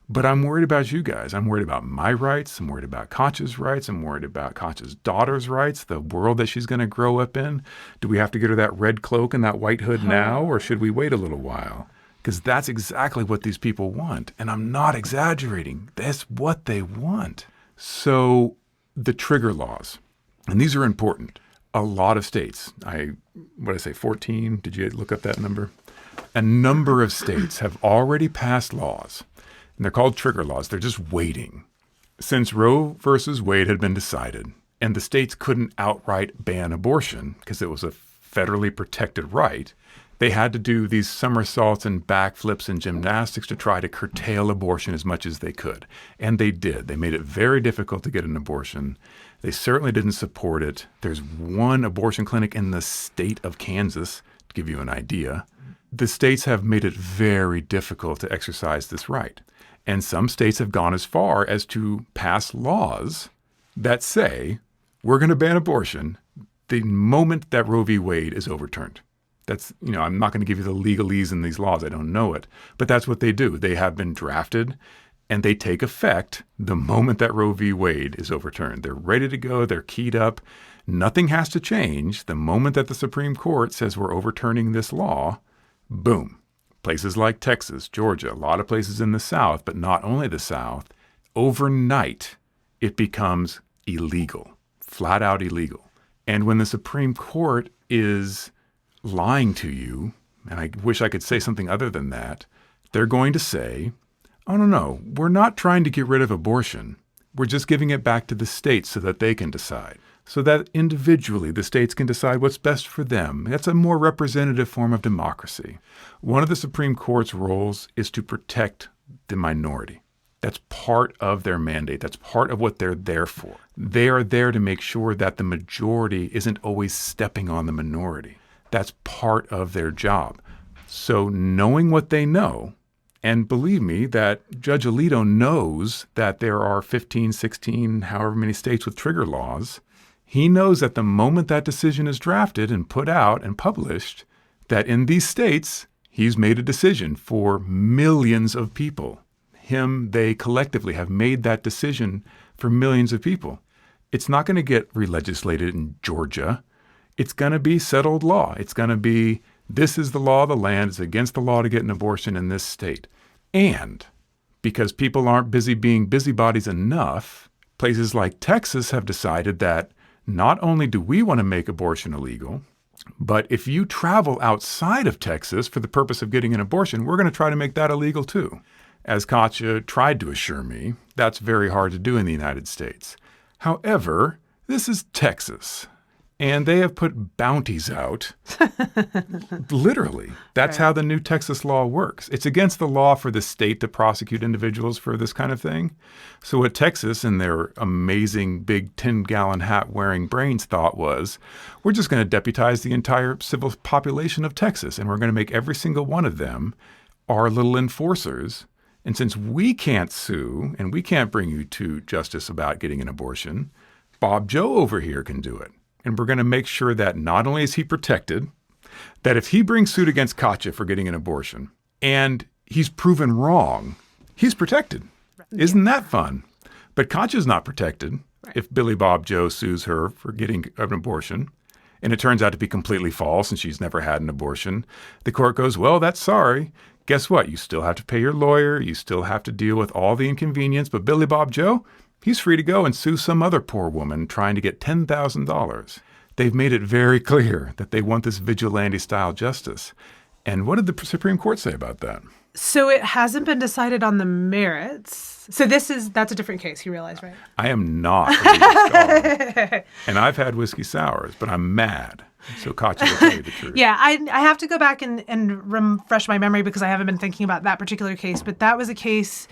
But I'm worried about you guys. I'm worried about my rights. I'm worried about Katja's rights. I'm worried about Katja's daughter's rights, the world that she's going to grow up in. Do we have to get her that red cloak and that white hood now, or should we wait a little while? Because that's exactly what these people want. And I'm not exaggerating. That's what they want. So the trigger laws, and these are important. A lot of states, 14? Did you look up that number? A number of states have already passed laws, and they're called trigger laws. They're just waiting. Since Roe versus Wade had been decided, and the states couldn't outright ban abortion because it was a federally protected right, they had to do these somersaults and backflips and gymnastics to try to curtail abortion as much as they could. And they did. They made it very difficult to get an abortion. They certainly didn't support it. There's one abortion clinic in the state of Kansas, to give you an idea. The states have made it very difficult to exercise this right. And some states have gone as far as to pass laws that say, we're going to ban abortion the moment that Roe v. Wade is overturned. That's, I'm not going to give you the legalese in these laws. I don't know it. But that's what they do. They have been drafted and they take effect the moment that Roe v. Wade is overturned. They're ready to go. They're keyed up. Nothing has to change. The moment that the Supreme Court says we're overturning this law, boom. Places like Texas, Georgia, a lot of places in the South, but not only the South, overnight it becomes illegal, flat out illegal. And when the Supreme Court is lying to you, and I wish I could say something other than that, they're going to say, oh, no, we're not trying to get rid of abortion. We're just giving it back to the states so that they can decide. So that individually the states can decide what's best for them. That's a more representative form of democracy. One of the Supreme Court's roles is to protect the minority. That's part of their mandate. That's part of what they're there for. They are there to make sure that the majority isn't always stepping on the minority. That's part of their job. So knowing what they know, and believe me that Judge Alito knows that there are 15, 16, however many states with trigger laws, he knows that the moment that decision is drafted and put out and published, that in these states, he's made a decision for millions of people. They collectively have made that decision for millions of people. It's not going to get re-legislated in Georgia. It's going to be settled law. It's going to be, this is the law of the land. It's against the law to get an abortion in this state. And because people aren't busy being busybodies enough, places like Texas have decided that not only do we want to make abortion illegal, but if you travel outside of Texas for the purpose of getting an abortion, we're going to try to make that illegal too. As Katja tried to assure me, that's very hard to do in the United States. However, this is Texas, and they have put bounties out. Literally. That's how the new Texas law works. It's against the law for the state to prosecute individuals for this kind of thing. So what Texas and their amazing big 10-gallon hat wearing brains thought was, we're just going to deputize the entire civil population of Texas, and we're going to make every single one of them our little enforcers. And since we can't sue and we can't bring you to justice about getting an abortion, Bob Joe over here can do it. And we're going to make sure that not only is he protected, that if he brings suit against Katja for getting an abortion and he's proven wrong, he's protected. Isn't that fun? But Katja's not protected if Billy Bob Joe sues her for getting an abortion and it turns out to be completely false and she's never had an abortion. The court goes, well, that's sorry. Guess what? You still have to pay your lawyer. You still have to deal with all the inconvenience. But Billy Bob Joe, he's free to go and sue some other poor woman trying to get $10,000. They've made it very clear that they want this vigilante-style justice. And what did the Supreme Court say about that? So it hasn't been decided on the merits. So that's a different case, you realize, right? I am not a legal scholar. And I've had whiskey sours, but I'm mad. So Katja will tell you the truth. Yeah, I have to go back and refresh my memory because I haven't been thinking about that particular case. But that was a case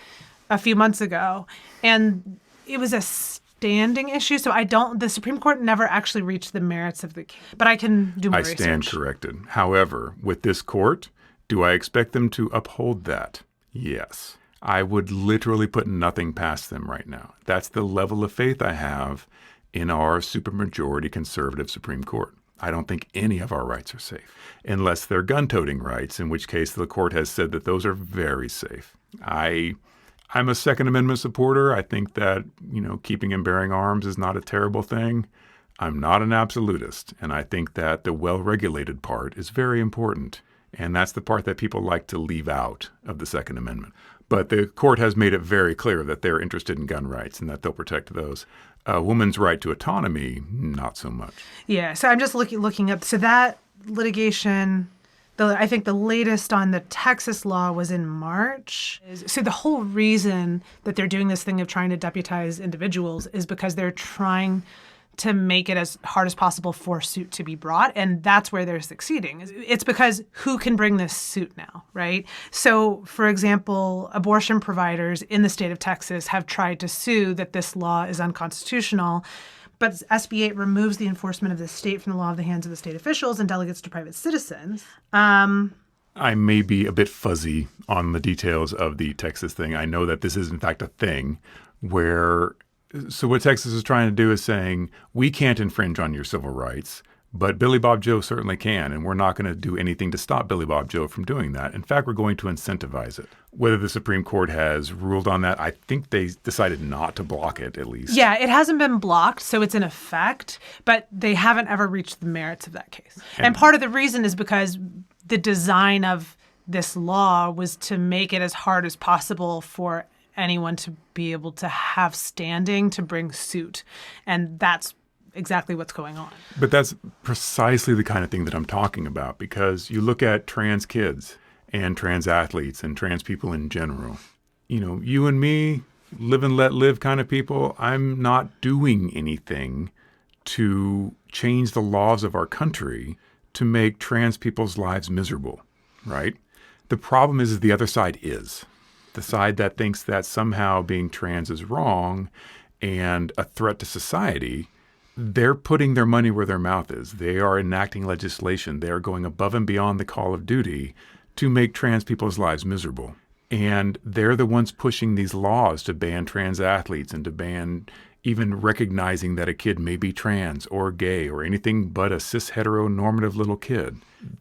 a few months ago, and it was a standing issue. So the Supreme Court never actually reached the merits of the case. But I can do more research. I stand corrected. However, with this court, do I expect them to uphold that? Yes. I would literally put nothing past them right now. That's the level of faith I have in our supermajority conservative Supreme Court. I don't think any of our rights are safe, unless they're gun-toting rights, in which case the court has said that those are very safe. I'm a Second Amendment supporter. I think that, keeping and bearing arms is not a terrible thing. I'm not an absolutist, and I think that the well-regulated part is very important, and that's the part that people like to leave out of the Second Amendment. But the court has made it very clear that they're interested in gun rights and that they'll protect those. A woman's right to autonomy, not so much. Yeah, so I'm just looking up. So that litigation, I think the latest on the Texas law was in March. So the whole reason that they're doing this thing of trying to deputize individuals is because they're trying to make it as hard as possible for suit to be brought. And that's where they're succeeding. It's because who can bring this suit now, right? So, for example, abortion providers in the state of Texas have tried to sue that this law is unconstitutional. But SB 8 removes the enforcement of the state from the law of the hands of the state officials and delegates to private citizens. I may be a bit fuzzy on the details of the Texas thing. I know that this is, in fact, a thing where... So what Texas is trying to do is saying, we can't infringe on your civil rights, but Billy Bob Joe certainly can, and we're not going to do anything to stop Billy Bob Joe from doing that. In fact, we're going to incentivize it. Whether the Supreme Court has ruled on that, I think they decided not to block it, at least. Yeah, it hasn't been blocked, so it's in effect, but they haven't ever reached the merits of that case. And part of the reason is because the design of this law was to make it as hard as possible for anyone to be able to have standing to bring suit. And that's exactly what's going on. But that's precisely the kind of thing that I'm talking about, because you look at trans kids and trans athletes and trans people in general. You know, you and me, live and let live kind of people, I'm not doing anything to change the laws of our country to make trans people's lives miserable, right? The problem is the other side is. The side that thinks that somehow being trans is wrong and a threat to society, they're putting their money where their mouth is. They are enacting legislation. They are going above and beyond the call of duty to make trans people's lives miserable. And they're the ones pushing these laws to ban trans athletes and to ban even recognizing that a kid may be trans or gay or anything but a cis heteronormative little kid.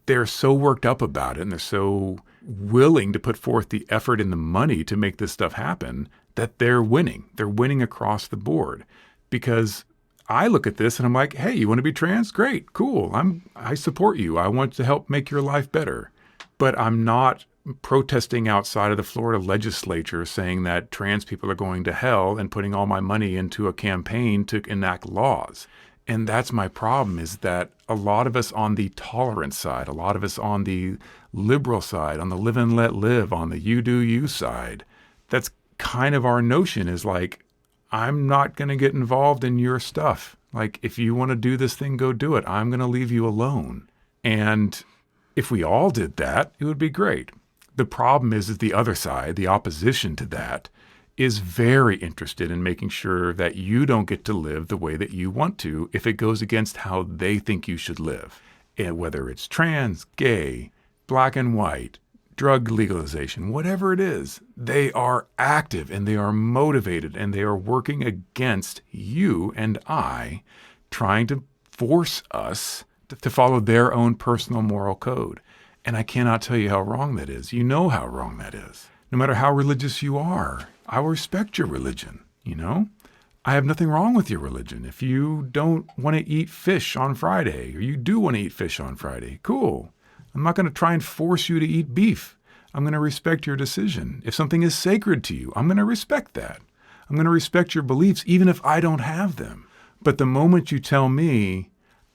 They're so worked up about it and they're so willing to put forth the effort and the money to make this stuff happen that they're winning. They're winning across the board. Because I look at this and I'm like, hey, you want to be trans? Great, cool. I support you. I want to help make your life better. But I'm not protesting outside of the Florida legislature saying that trans people are going to hell and putting all my money into a campaign to enact laws. And that's my problem, is that a lot of us on the tolerance side, a lot of us on the liberal side, on the live and let live, on the you do you side, that's kind of our notion, is like, I'm not going to get involved in your stuff. Like, if you want to do this thing, go do it. I'm going to leave you alone. And if we all did that, it would be great. The problem is the other side, the opposition to that, is very interested in making sure that you don't get to live the way that you want to if it goes against how they think you should live. And whether it's trans, gay, black and white, drug legalization, whatever it is, they are active and they are motivated and they are working against you and I, trying to force us to follow their own personal moral code. And I cannot tell you how wrong that is. You know how wrong that is. No matter how religious you are, I will respect your religion, you know? I have nothing wrong with your religion. If you don't want to eat fish on Friday, or you do want to eat fish on Friday, cool. I'm not going to try and force you to eat beef. I'm going to respect your decision. If something is sacred to you, I'm going to respect that. I'm going to respect your beliefs, even if I don't have them. But the moment you tell me,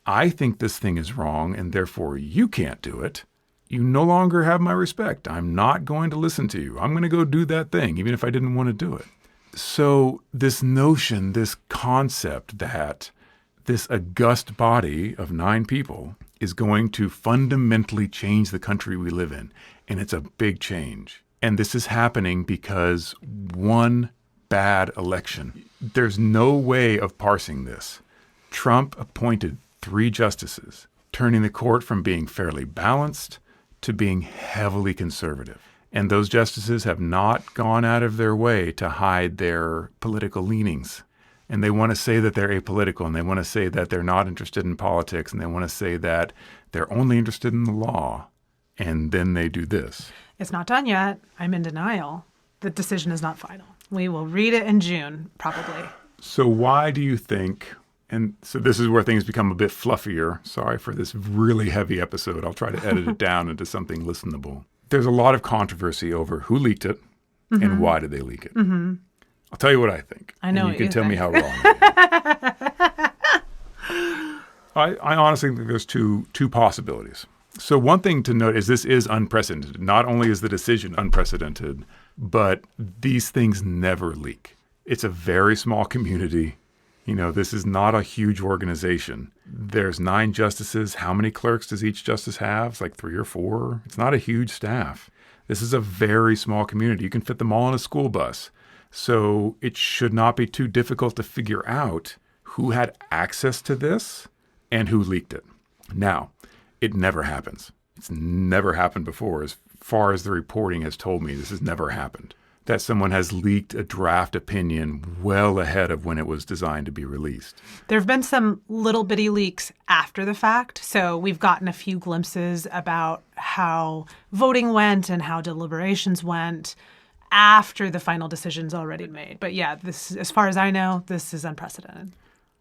I think this thing is wrong, and therefore you can't do it, you no longer have my respect. I'm not going to listen to you. I'm going to go do that thing, even if I didn't want to do it. So this notion, this concept that this august body of 9 people is going to fundamentally change the country we live in, and it's a big change. And this is happening because one bad election. There's no way of parsing this. Trump appointed 3 justices, turning the court from being fairly balanced to being heavily conservative. And those justices have not gone out of their way to hide their political leanings. And they want to say that they're apolitical, and they want to say that they're not interested in politics, and they want to say that they're only interested in the law. And then they do this. It's not done yet. I'm in denial. The decision is not final. We will read it in June, probably. So why do you think, and so this is where things become a bit fluffier. Sorry for this really heavy episode. I'll try to edit it down into something listenable. There's a lot of controversy over who leaked it and why did they leak it. Mm-hmm. I'll tell you what I think. I know and what you can tell me how wrong I am. I honestly think there's two possibilities. So one thing to note is this is unprecedented. Not only is the decision unprecedented, but these things never leak. It's a very small community. You know, this is not a huge organization. There's 9 justices. How many clerks does each justice have? It's like 3 or 4. It's not a huge staff. This is a very small community. You can fit them all in a school bus. So it should not be too difficult to figure out who had access to this and who leaked it. Now, it never happens. It's never happened before. As far as the reporting has told me, this has never happened. That someone has leaked a draft opinion well ahead of when it was designed to be released. There have been some little bitty leaks after the fact. So we've gotten a few glimpses about how voting went and how deliberations went after the final decision's already made. But yeah, this, as far as I know, this is unprecedented.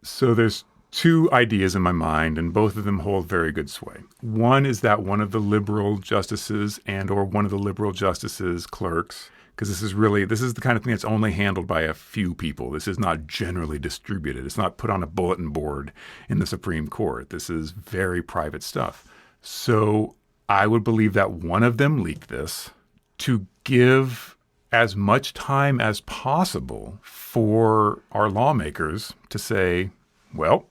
So there's 2 ideas in my mind, and both of them hold very good sway. One is that one of the liberal justices and or one of the liberal justices' clerks, because this is the kind of thing that's only handled by a few people. This is not generally distributed. It's not put on a bulletin board in the Supreme Court. This is very private stuff. So I would believe that one of them leaked this to give as much time as possible for our lawmakers to say, well,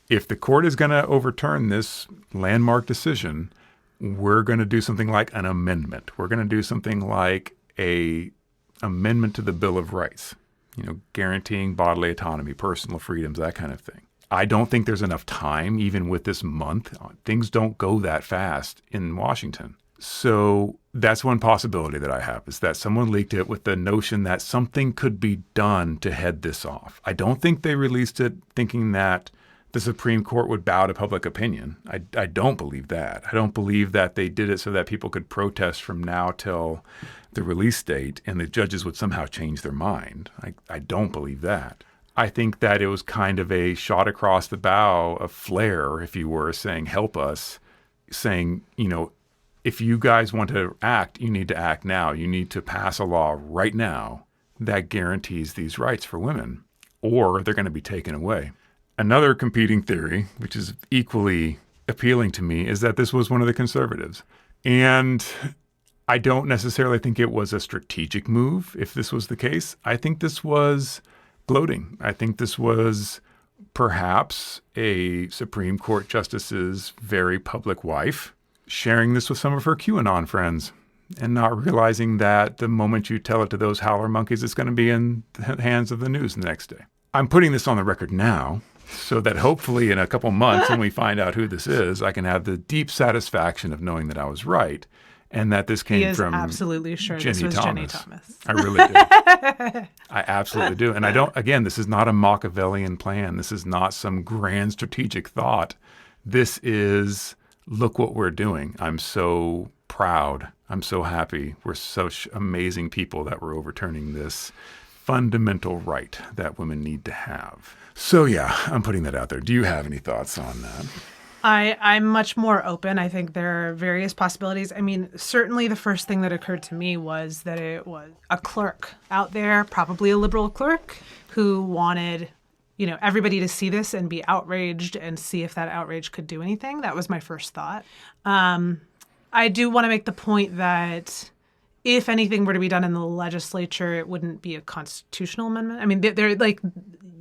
if the court is going to overturn this landmark decision, we're going to do something like an amendment. We're going to do something like a amendment to the Bill of Rights, guaranteeing bodily autonomy, personal freedoms, that kind of thing. I don't think there's enough time, even with this month. Things don't go that fast in Washington. So that's one possibility that I have, is that someone leaked it with the notion that something could be done to head this off. I don't think they released it thinking that the Supreme Court would bow to public opinion. I don't believe that. I don't believe that they did it so that people could protest from now till the release date and the judges would somehow change their mind. I don't believe that. I think that it was kind of a shot across the bow, a flare, if you were, saying, help us, saying, if you guys want to act, you need to act now. You need to pass a law right now that guarantees these rights for women, or they're going to be taken away. Another competing theory, which is equally appealing to me, is that this was one of the conservatives. And I don't necessarily think it was a strategic move if this was the case. I think this was gloating. I think this was perhaps a Supreme Court justice's very public wife sharing this with some of her QAnon friends and not realizing that the moment you tell it to those howler monkeys, it's going to be in the hands of the news the next day. I'm putting this on the record now so that hopefully in a couple months when we find out who this is, I can have the deep satisfaction of knowing that I was right and that this came from absolutely sure Jenny this was Thomas. Jenny Thomas. I really do. I absolutely do. And this is not a Machiavellian plan. This is not some grand strategic thought. This is, look what we're doing. I'm so proud. I'm so happy. We're such amazing people that we're overturning this fundamental right that women need to have. So yeah, I'm putting that out there. Do you have any thoughts on that? I'm much more open. I think there are various possibilities. I mean, certainly the first thing that occurred to me was that it was a clerk out there, probably a liberal clerk, who wanted, everybody to see this and be outraged and see if that outrage could do anything. That was my first thought. I do want to make the point that if anything were to be done in the legislature, it wouldn't be a constitutional amendment. I mean,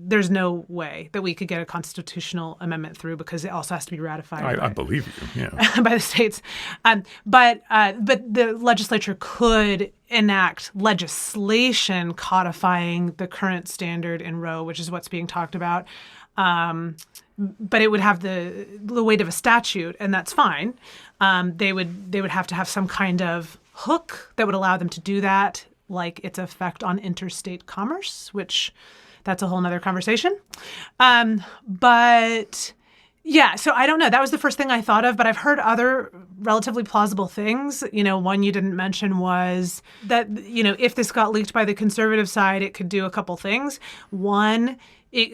there's no way that we could get a constitutional amendment through because it also has to be ratified. I believe you, yeah. by the states. But the legislature could enact legislation codifying the current standard in Roe, which is what's being talked about. But it would have the weight of a statute, and that's fine. They would have to have some kind of hook that would allow them to do that, like its effect on interstate commerce, which that's a whole nother conversation. But yeah, so I don't know. That was the first thing I thought of, but I've heard other relatively plausible things. One you didn't mention was that, if this got leaked by the conservative side, it could do a couple things. One,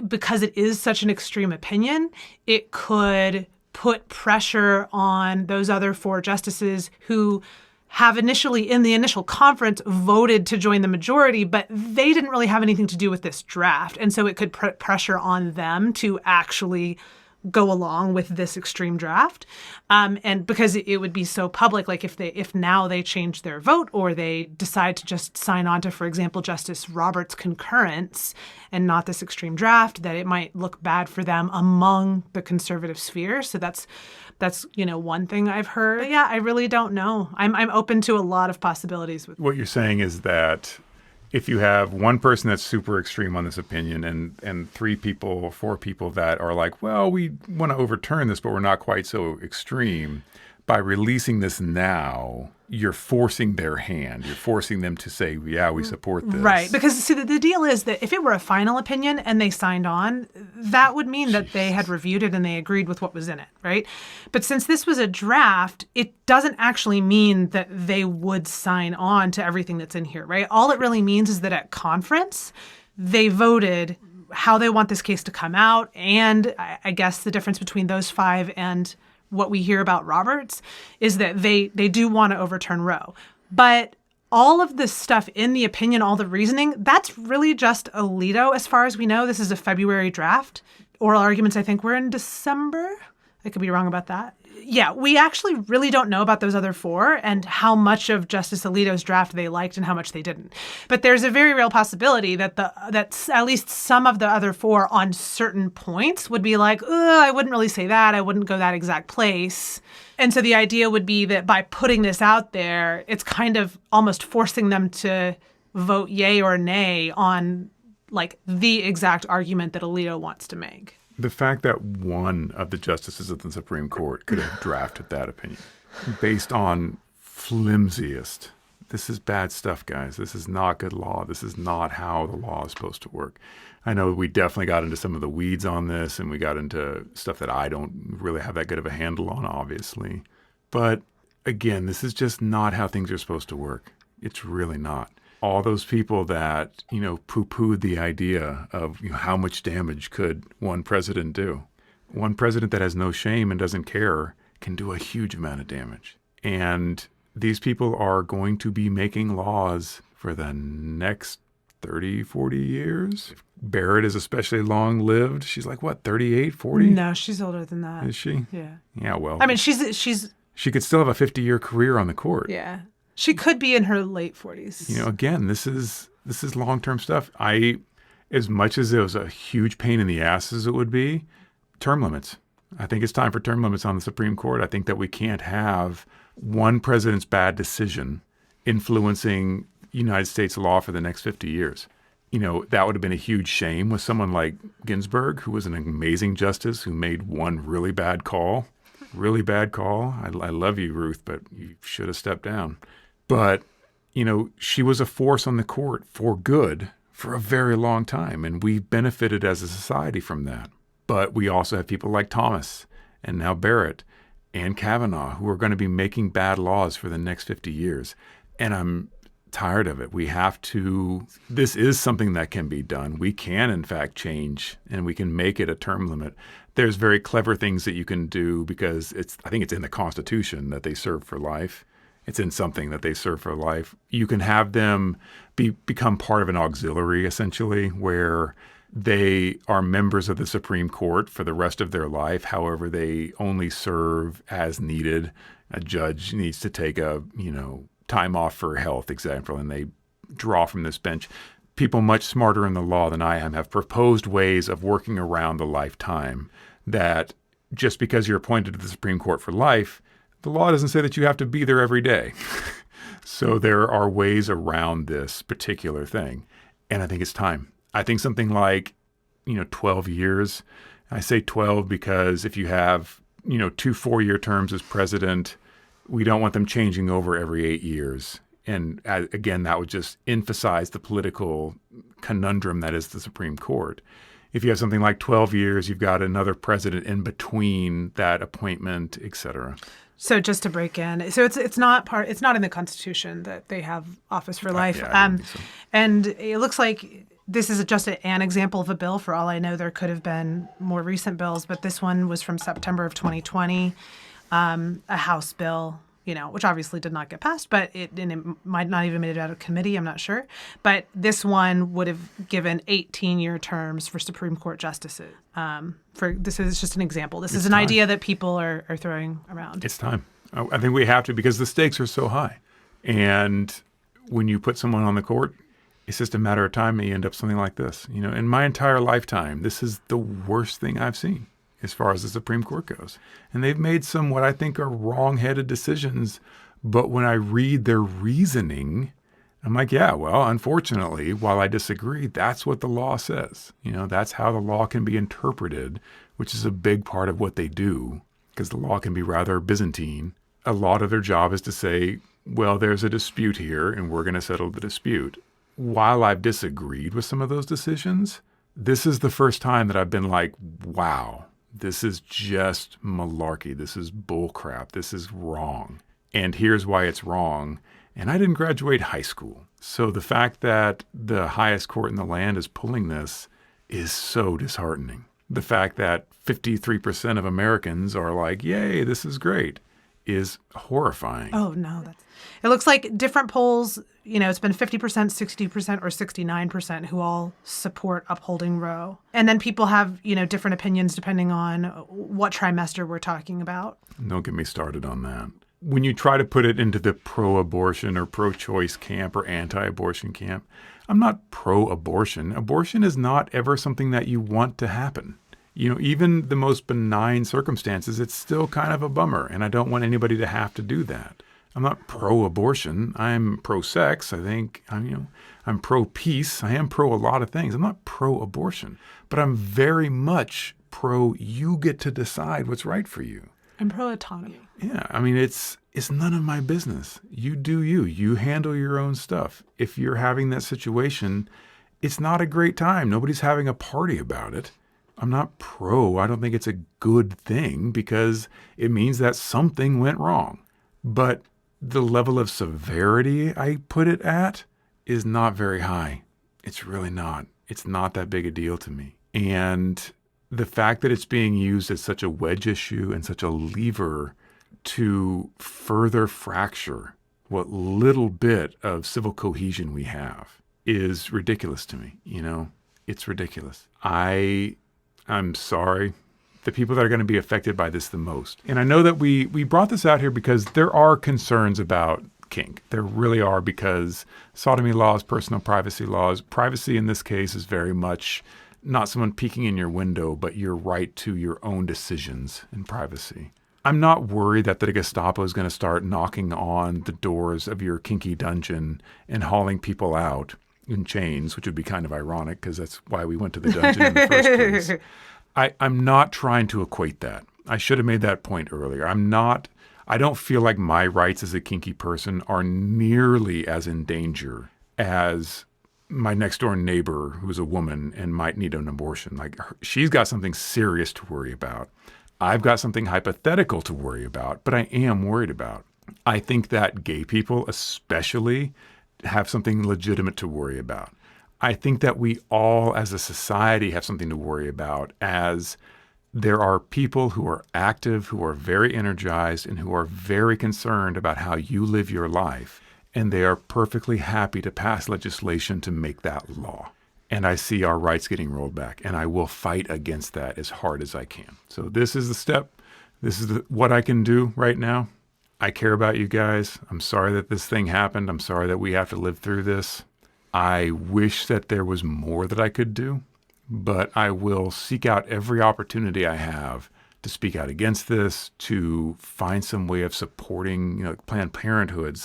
because it is such an extreme opinion, it could put pressure on those other 4 justices who have initially, in the initial conference, voted to join the majority, but they didn't really have anything to do with this draft. And so it could put pressure on them to actually go along with this extreme draft. And because it would be so public, like if now they change their vote or they decide to just sign on to, for example, Justice Roberts' concurrence and not this extreme draft, that it might look bad for them among the conservative sphere. So that's one thing I've heard. But yeah, I really don't know. I'm open to a lot of possibilities. What you're saying is that if you have one person that's super extreme on this opinion and 3 people or 4 people that are like, well, we want to overturn this, but we're not quite so extreme, by releasing this now, you're forcing their hand. You're forcing them to say, yeah, we support this. Right. Because see, the deal is that if it were a final opinion and they signed on, that would mean that they had reviewed it and they agreed with what was in it, right? But since this was a draft, it doesn't actually mean that they would sign on to everything that's in here, right? All it really means is that at conference, they voted how they want this case to come out. And I guess the difference between those 5 and what we hear about Roberts is that they do want to overturn Roe. But all of this stuff in the opinion, all the reasoning, that's really just Alito as far as we know. This is a February draft. Oral arguments, I think, were in December. I could be wrong about that. Yeah, we actually really don't know about those other 4 and how much of Justice Alito's draft they liked and how much they didn't. But there's a very real possibility that at least some of the other 4 on certain points would be like, I wouldn't really say that. I wouldn't go that exact place. And so the idea would be that by putting this out there, it's kind of almost forcing them to vote yay or nay on like the exact argument that Alito wants to make. The fact that one of the justices of the Supreme Court could have drafted that opinion based on flimsiest. This is bad stuff, guys. This is not good law. This is not how the law is supposed to work. I know we definitely got into some of the weeds on this, and we got into stuff that I don't really have that good of a handle on, obviously. But again, this is just not how things are supposed to work. It's really not. All those people that, poo-pooed the idea of how much damage could one president do. One president that has no shame and doesn't care can do a huge amount of damage. And these people are going to be making laws for the next 30, 40 years. If Barrett is especially long-lived. She's like, what, 38, 40? No, she's older than that. Is she? Yeah. Yeah, well. I mean, she's... She could still have a 50-year career on the court. Yeah. She could be in her late 40s. Again, this is long-term stuff. As much as it was a huge pain in the ass as it would be, term limits. I think it's time for term limits on the Supreme Court. I think that we can't have one president's bad decision influencing United States law for the next 50 years. That would have been a huge shame with someone like Ginsburg, who was an amazing justice who made one really bad call. Really bad call. I love you, Ruth, but you should have stepped down. But, she was a force on the court for good for a very long time, and we benefited as a society from that. But we also have people like Thomas and now Barrett and Kavanaugh who are going to be making bad laws for the next 50 years. And I'm tired of it. This is something that can be done. We can, in fact, change, and we can make it a term limit. There's very clever things that you can do because I think it's in the Constitution that they serve for life. It's in something that they serve for life. You can have them become part of an auxiliary, essentially, where they are members of the Supreme Court for the rest of their life. However, they only serve as needed. A judge needs to take time off for health, example, and they draw from this bench. People much smarter in the law than I am have proposed ways of working around the lifetime that just because you're appointed to the Supreme Court for life, the law doesn't say that you have to be there every day. So there are ways around this particular thing. And I think it's time. I think something like, 12 years. I say 12 because if you have, 2 4-year terms as president, we don't want them changing over every 8 years. And again, that would just emphasize the political conundrum that is the Supreme Court. If you have something like 12 years, you've got another president in between that appointment, et cetera. So just to break in, so it's not in the Constitution that they have office for life. And it looks like this is just an example of a bill. For all I know, there could have been more recent bills, but this one was from September of 2020, a House bill, which obviously did not get passed, but it might not even made it out of committee. I'm not sure. But this one would have given 18-year terms for Supreme Court justices. This is just an example. This is an idea that people are throwing around. It's time. I think we have to because the stakes are so high. And when you put someone on the court, it's just a matter of time that you end up something like this. In my entire lifetime, this is the worst thing I've seen as far as the Supreme Court goes. And they've made some what I think are wrong-headed decisions. But when I read their reasoning, I'm like, yeah, well, unfortunately, while I disagree, that's what the law says. That's how the law can be interpreted, which is a big part of what they do, because the law can be rather Byzantine. A lot of their job is to say, well, there's a dispute here, and we're going to settle the dispute. While I've disagreed with some of those decisions, this is the first time that I've been like, wow, this is just malarkey. This is bullcrap. This is wrong. And here's why it's wrong. And I didn't graduate high school. So the fact that the highest court in the land is pulling this is so disheartening. The fact that 53% of Americans are like, yay, this is great, is horrifying. Oh, no. It looks like different polls, it's been 50%, 60%, or 69% who all support upholding Roe. And then people have, different opinions depending on what trimester we're talking about. Don't get me started on that. When you try to put it into the pro-abortion or pro-choice camp or anti-abortion camp, I'm not pro-abortion. Abortion is not ever something that you want to happen. Even the most benign circumstances, it's still kind of a bummer, and I don't want anybody to have to do that. I'm not pro-abortion. I'm pro-sex. I think I'm pro-peace. I am pro a lot of things. I'm not pro-abortion, but I'm very much pro you get to decide what's right for you. I'm pro-autonomy. Yeah, it's none of my business. You do you. You handle your own stuff. If you're having that situation, it's not a great time. Nobody's having a party about it. I'm not pro. I don't think it's a good thing because it means that something went wrong. But the level of severity I put it at is not very high. It's really not. It's not that big a deal to me. And the fact that it's being used as such a wedge issue and such a lever to further fracture what little bit of civil cohesion we have is ridiculous to me. It's ridiculous. I'm sorry. The people that are going to be affected by this the most. And I know that we brought this out here because there are concerns about kink. There really are, because sodomy laws, personal privacy laws, privacy in this case is very much not someone peeking in your window, but your right to your own decisions and privacy. I'm not worried that the Gestapo is going to start knocking on the doors of your kinky dungeon and hauling people out in chains, which would be kind of ironic because that's why we went to the dungeon in the first place. I'm not trying to equate that. I should have made that point earlier. I don't feel like my rights as a kinky person are nearly as in danger as my next door neighbor who's a woman and might need an abortion. Like, she's got something serious to worry about. I've got something hypothetical to worry about, but I am worried about. I think that gay people especially have something legitimate to worry about. I think that we all as a society have something to worry about, as there are people who are active, who are very energized, and who are very concerned about how you live your life. And they are perfectly happy to pass legislation to make that law. And I see our rights getting rolled back, and I will fight against that as hard as I can. So this is the step. This is what I can do right now. I care about you guys. I'm sorry that this thing happened. I'm sorry that we have to live through this. I wish that there was more that I could do, but I will seek out every opportunity I have to speak out against this, to find some way of supporting, Planned Parenthood.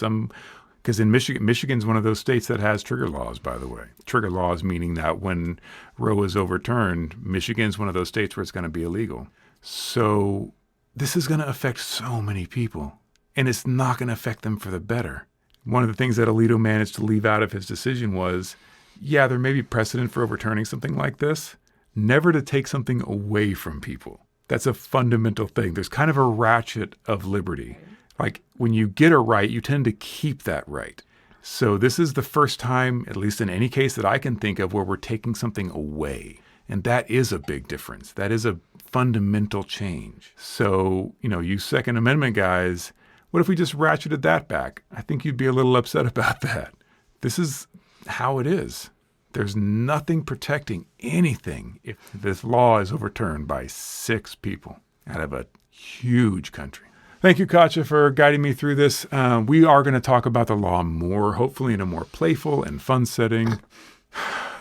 Because in Michigan's one of those states that has trigger laws, by the way. Trigger laws meaning that when Roe is overturned, Michigan's one of those states where it's going to be illegal. So this is going to affect so many people, and it's not going to affect them for the better. One of the things that Alito managed to leave out of his decision was, yeah, there may be precedent for overturning something like this, never to take something away from people. That's a fundamental thing. There's kind of a ratchet of liberty. Like, when you get a right, you tend to keep that right. So this is the first time, at least in any case that I can think of, where we're taking something away. And that is a big difference. That is a fundamental change. So, you Second Amendment guys, what if we just ratcheted that back? I think you'd be a little upset about that. This is how it is. There's nothing protecting anything if this law is overturned by 6 people out of a huge country. Thank you, Katja, for guiding me through this. We are going to talk about the law more, hopefully in a more playful and fun setting.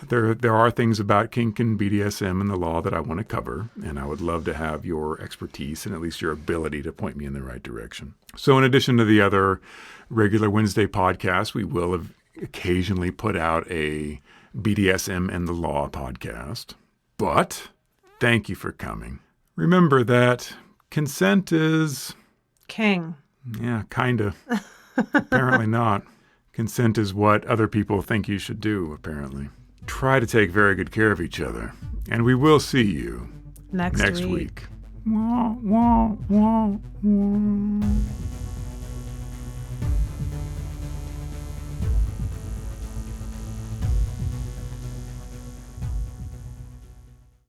There are things about kink and BDSM and the law that I want to cover, and I would love to have your expertise and at least your ability to point me in the right direction. So in addition to the other regular Wednesday podcasts, we will have occasionally put out a BDSM and the Law podcast. But thank you for coming. Remember that consent is... king. Yeah, kind of. Apparently not. Consent is what other people think you should do, apparently. Try to take very good care of each other. And we will see you next week. Wah, wah, wah, wah.